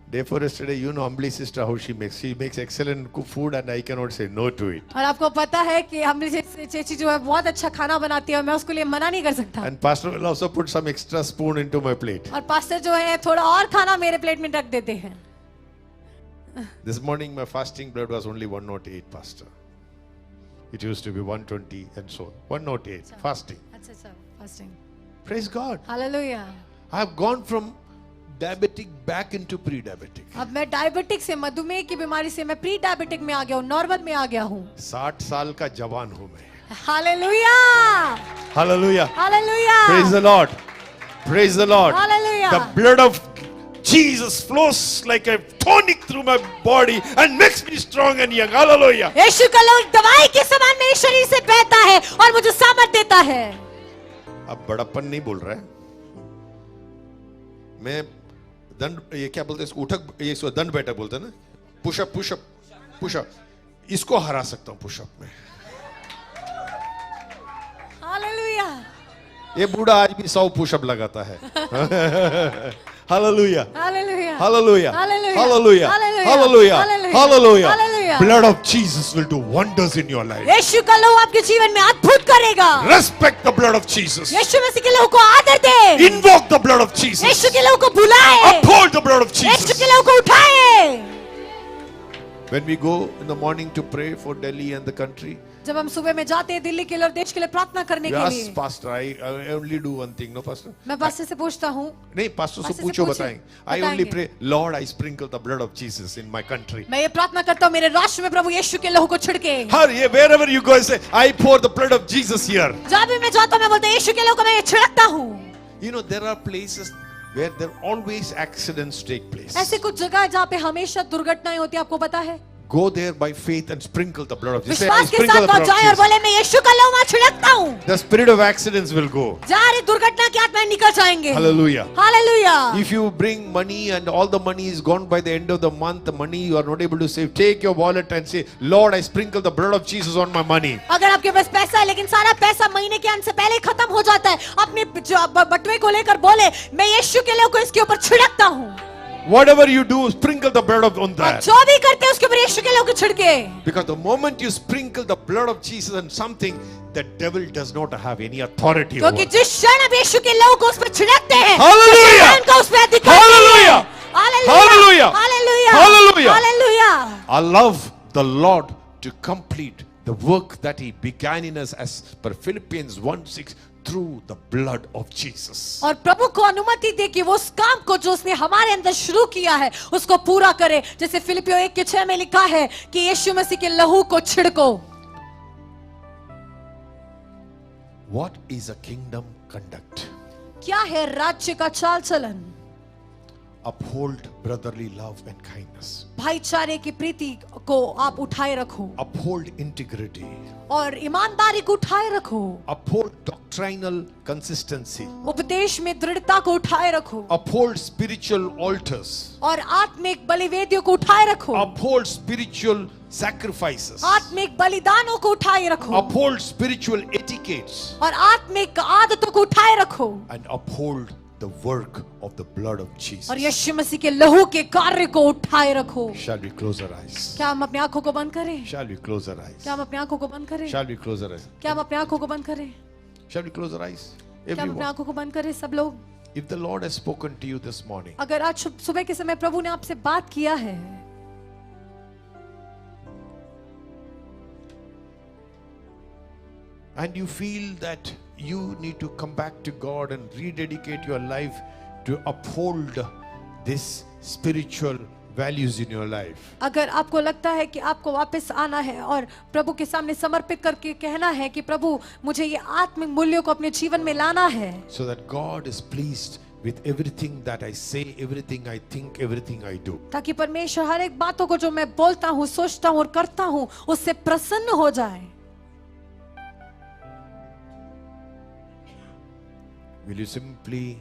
[SPEAKER 1] day before yesterday, you know Ambli sister how she makes excellent food and I cannot say no to it.
[SPEAKER 2] और आपको पता है कि हमने चेची जो है बहुत अच्छा खाना बनाती है और मैं उसके लिए मना नहीं कर सकता।
[SPEAKER 1] And pastor will also put some extra spoon into my plate.
[SPEAKER 2] और पास्टर जो है थोड़ा और खाना मेरे प्लेट में रख देते हैं।
[SPEAKER 1] This morning my fasting blood was only 108, pastor. It used to be 120 and so on. 108 fasting.
[SPEAKER 2] अच्छा अच्छा, fasting.
[SPEAKER 1] Praise God.
[SPEAKER 2] Hallelujah.
[SPEAKER 1] I have gone from diabetic back into pre-diabetic.
[SPEAKER 2] अब मैं डायबिटिक से, मधुमेह की बीमारी से मैं प्री डायबिटिक में आ गया हूँ, नॉर्मल में आ गया हूँ।
[SPEAKER 1] 60 साल का जवान हूँ मैं।
[SPEAKER 2] Hallelujah.
[SPEAKER 1] Hallelujah.
[SPEAKER 2] Hallelujah.
[SPEAKER 1] Praise the Lord. Praise the Lord.
[SPEAKER 2] Hallelujah.
[SPEAKER 1] The blood of Jesus flows like a tonic through my body and makes me strong and young. Hallelujah.
[SPEAKER 2] यीशु का लहू दवाई के समान मेरे शरीर से बहता है और मुझे सामर्थ देता है।
[SPEAKER 1] अब बड़प्पन नहीं बोल रहा है। मैं दंड, ये क्या बोलते हैं इसको, उठक, ये इसको दंड बैठक बोलते हैं ना, पुशअप पुशअप पुशअप, इसको हरा सकता हूं पुशअप में।
[SPEAKER 2] हालेलुया।
[SPEAKER 1] ये बूढ़ा आज भी 100 पुशअप लगाता है। Hallelujah.
[SPEAKER 2] Hallelujah.
[SPEAKER 1] Hallelujah.
[SPEAKER 2] Hallelujah.
[SPEAKER 1] Hallelujah.
[SPEAKER 2] Hallelujah.
[SPEAKER 1] Hallelujah.
[SPEAKER 2] Hallelujah.
[SPEAKER 1] Hallelujah.
[SPEAKER 2] Hallelujah.
[SPEAKER 1] Blood of Jesus will do wonders in your life.
[SPEAKER 2] यीशु का लहू आपके जीवन में अद्भुत करेगा।
[SPEAKER 1] Respect the blood of Jesus.
[SPEAKER 2] यीशु मसीह के लहू को आदर दे।
[SPEAKER 1] Invoke the blood of Jesus.
[SPEAKER 2] यीशु के लहू को बुलाए।
[SPEAKER 1] Uphold the blood of
[SPEAKER 2] Yeshu
[SPEAKER 1] Jesus.
[SPEAKER 2] के लहू को उठाए।
[SPEAKER 1] When we go in the morning to pray for Delhi and the country,
[SPEAKER 2] जब हम सुबह में जाते हैं दिल्ली के लिए और देश के लिए प्रार्थना करने
[SPEAKER 1] we
[SPEAKER 2] के
[SPEAKER 1] ask
[SPEAKER 2] लिए,
[SPEAKER 1] pastor, I only do one thing, no pastor?
[SPEAKER 2] मैं पास्टर से पूछता हूँ।
[SPEAKER 1] नहीं, pastor से
[SPEAKER 2] पास्टर से
[SPEAKER 1] पूछो,
[SPEAKER 2] पूछिए,
[SPEAKER 1] बताएं। I only
[SPEAKER 2] बताएंगे।
[SPEAKER 1] pray, Lord, I sprinkle the blood of Jesus in my country.
[SPEAKER 2] मैं ये प्रार्थना करता हूँ मेरे राष्ट्र में प्रभु यीशु के लहू को छिड़के।
[SPEAKER 1] हर ये wherever you go, I say, I pour the blood of Jesus here.
[SPEAKER 2] जब भी मैं जाता हूँ मैं बोलता हूँ यीशु के लहू को मैं ये छिड़कता हूँ।
[SPEAKER 1] You know, there are places where there always accidents take place.
[SPEAKER 2] ऐसे कुछ जगह है जहाँ पे हमेशा दुर्घटनाएं होती है, आपको पता है?
[SPEAKER 1] Go there by faith and sprinkle the blood of Jesus. Say, I
[SPEAKER 2] विश्वास के
[SPEAKER 1] sprinkle
[SPEAKER 2] साथ
[SPEAKER 1] the
[SPEAKER 2] वहाँ
[SPEAKER 1] blood
[SPEAKER 2] जाए
[SPEAKER 1] of
[SPEAKER 2] और
[SPEAKER 1] Jesus.
[SPEAKER 2] बोले मैं यीशु का लहू वहाँ छिड़कता हूँ।
[SPEAKER 1] The spirit of accidents will go.
[SPEAKER 2] जहाँ रे दुर्घटना की आत्माएं निकल जाएंगे।
[SPEAKER 1] Hallelujah.
[SPEAKER 2] Hallelujah.
[SPEAKER 1] If you bring money and all the money is gone by the end of the month, the money you are not able to save, take your wallet and say, Lord, I sprinkle the blood of Jesus on my money.
[SPEAKER 2] अगर आपके पास पैसा है लेकिन सारा पैसा महीने के अंत से पहले खत्म हो जाता है, अपने बटुए को लेकर बोले मैं यीशु के लहू को इसके ऊपर छिड़कता हूँ।
[SPEAKER 1] Whatever you do, sprinkle the blood of on that.
[SPEAKER 2] जो भी करते हैं उसके ऊपर यीशु के लहू को छिड़के।
[SPEAKER 1] Because the moment you sprinkle the blood of Jesus on something, the devil does not have any authority over.
[SPEAKER 2] क्योंकि जिस क्षण आप यीशु के लहू को उस पर छिड़कते हैं,
[SPEAKER 1] Hallelujah!
[SPEAKER 2] शैतान का उस पर अधिकार नहीं
[SPEAKER 1] Hallelujah!
[SPEAKER 2] है।
[SPEAKER 1] Hallelujah!
[SPEAKER 2] Hallelujah.
[SPEAKER 1] Hallelujah!
[SPEAKER 2] Hallelujah.
[SPEAKER 1] I love the Lord to complete the work that He began in us as per Philippians 1:6 through the blood of Jesus.
[SPEAKER 2] और प्रभु को अनुमति दे कि वो उस काम को जो उसने हमारे अंदर शुरू किया है उसको पूरा करे, जैसे फिलिपियों 1:6 में लिखा है कि यीशु मसीह के लहू को छिड़को।
[SPEAKER 1] What is a kingdom conduct?
[SPEAKER 2] क्या है राज्य का चाल चलन?
[SPEAKER 1] Uphold brotherly love and kindness.
[SPEAKER 2] भाईचारे की प्रीति को आप उठाए रखो
[SPEAKER 1] Uphold integrity.
[SPEAKER 2] और ईमानदारी को उठाए रखो।
[SPEAKER 1] Uphold doctrinal consistency.
[SPEAKER 2] उपदेश में दृढ़ता को उठाए रखो
[SPEAKER 1] Uphold spiritual altars.
[SPEAKER 2] और आत्मिक बलिवेदियों को उठाए रखो।
[SPEAKER 1] Uphold spiritual sacrifices.
[SPEAKER 2] आत्मिक बलिदानों को उठाए रखो
[SPEAKER 1] Uphold spiritual etiquettes.
[SPEAKER 2] और आत्मिक आदतों को उठाए रखो
[SPEAKER 1] And uphold the work of the blood of Jesus.
[SPEAKER 2] और यीशु मसीह के लहू के कार्य को उठाए रखो।
[SPEAKER 1] Shall we close our eyes?
[SPEAKER 2] क्या हम अपनी आंखों को बंद करें?
[SPEAKER 1] Shall we close our eyes?
[SPEAKER 2] क्या हम अपनी आंखों को बंद करें?
[SPEAKER 1] Shall we close our eyes?
[SPEAKER 2] क्या हम अपनी आंखों को बंद करें?
[SPEAKER 1] Shall we close our eyes?
[SPEAKER 2] क्या हम अपनी
[SPEAKER 1] Everyone.
[SPEAKER 2] आंखों को बंद करें सब लोग?
[SPEAKER 1] If the Lord has spoken to you this morning,
[SPEAKER 2] अगर आज सुबह के समय प्रभु ने आपसे बात किया है,
[SPEAKER 1] and you feel that you need to come back to God and rededicate your life to uphold this spiritual values in your life.
[SPEAKER 2] अगर आपको लगता है कि आपको वापस आना है और प्रभु के सामने समर्पित करके कहना है कि प्रभु मुझे ये आत्मिक मूल्यों को अपने जीवन में लाना है,
[SPEAKER 1] so that God is pleased with everything that I say, everything I think, everything I do.
[SPEAKER 2] ताकि परमेश्वर हर एक बातों को जो मैं बोलता हूँ, सोचता हूँ और करता हूँ उससे प्रसन्न हो जाए.
[SPEAKER 1] Will you simply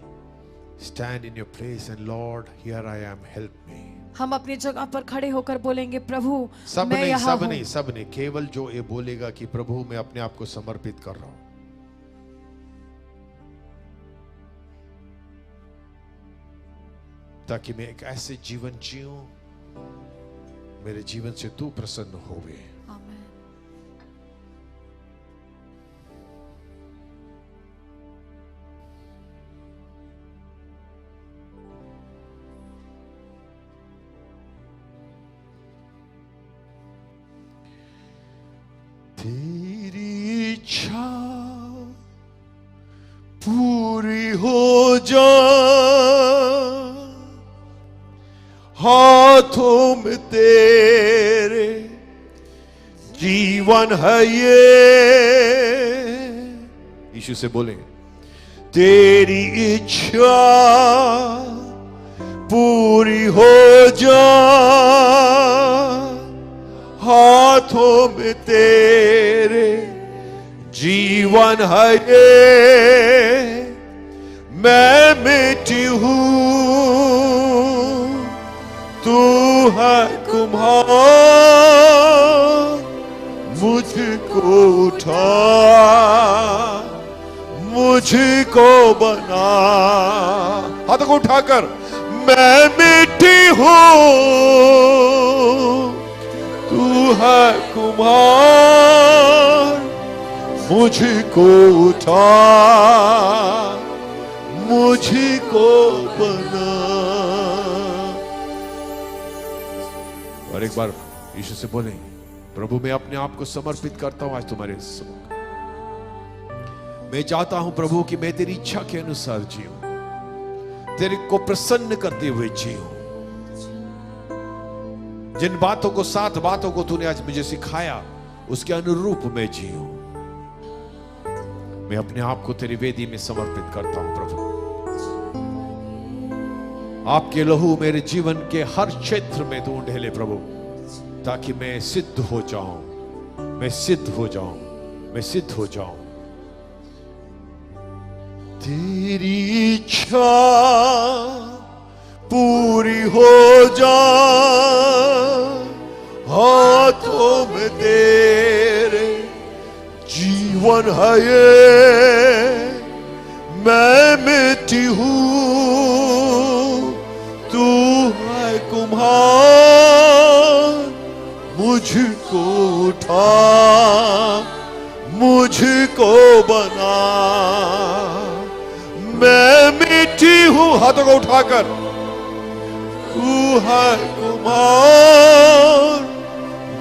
[SPEAKER 1] stand in your place and Lord, here I am, help me.
[SPEAKER 2] हम अपनी जगह पर खड़े होकर बोलेंगे प्रभु
[SPEAKER 1] सब
[SPEAKER 2] मैं
[SPEAKER 1] नहीं,
[SPEAKER 2] यहाँ
[SPEAKER 1] सब
[SPEAKER 2] हूँ.
[SPEAKER 1] नहीं, सब नहीं, केवल जो ये बोलेगा कि प्रभु मैं अपने आप को समर्पित कर रहा हूं, ताकि मैं एक ऐसे जीवन जीऊं मेरे जीवन से तू प्रसन्न होवे.
[SPEAKER 2] आमीन.
[SPEAKER 1] तेरी इच्छा पूरी हो जाए, हाथों में तेरे जीवन है ये. यीशु से बोलेंगे तेरी इच्छा पूरी हो जाए, हाथों में तेरे जीवन है ये. मैं मिट्टी हूँ तू है कुम्हार, मुझको उठा मुझको बना. हाथों को उठाकर मैं मिट्टी हूँ तू है कुम्हार, मुझको उठा मुझको बना. और एक बार यीशु से बोलें प्रभु मैं अपने आप को समर्पित करता हूं आज तुम्हारे सम्मुख. मैं चाहता हूं प्रभु कि मैं तेरी इच्छा के अनुसार जीऊं, तेरे को प्रसन्न करते हुए जीऊं. जिन बातों को, 7 बातों को तूने आज मुझे सिखाया उसके अनुरूप मैं जीऊं. मैं अपने आप को तेरी वेदी में समर्पित करता हूं प्रभु. आपके लहू मेरे जीवन के हर क्षेत्र में तू ढेले प्रभु, ताकि मैं सिद्ध हो जाऊं, मैं सिद्ध हो जाऊं, मैं सिद्ध हो जाऊं. तेरी इच्छा पूरी हो जाए, हाथों में तेरे जीवन है ये. मैं मिट्टी हूँ तू है कुम्हार, मुझको उठा मुझको बना. मैं मिट्टी हूँ, हाथों को उठाकर तू है कुम्हार,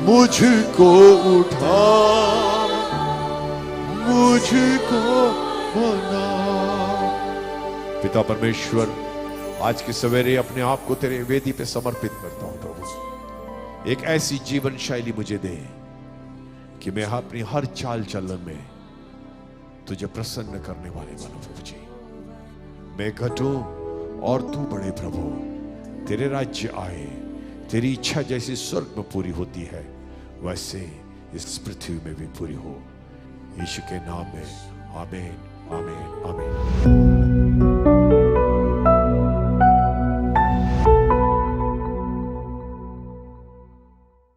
[SPEAKER 1] मुझको उठा मुझको बना. पिता परमेश्वर आज के सवेरे अपने आप को तेरे वेदी पे समर्पित करता हूं प्रभु. एक ऐसी जीवन शैली मुझे दे कि मैं अपनी हर चाल चलन में तुझे प्रसन्न करने वाले बनूं प्रभु जी. मैं घटूं और तू बढ़े प्रभु. तेरे राज्य आए, तेरी इच्छा जैसी स्वर्ग में पूरी होती है वैसे इस पृथ्वी में भी पूरी हो. यीशु के नाम में आमीन, आमीन, आमीन.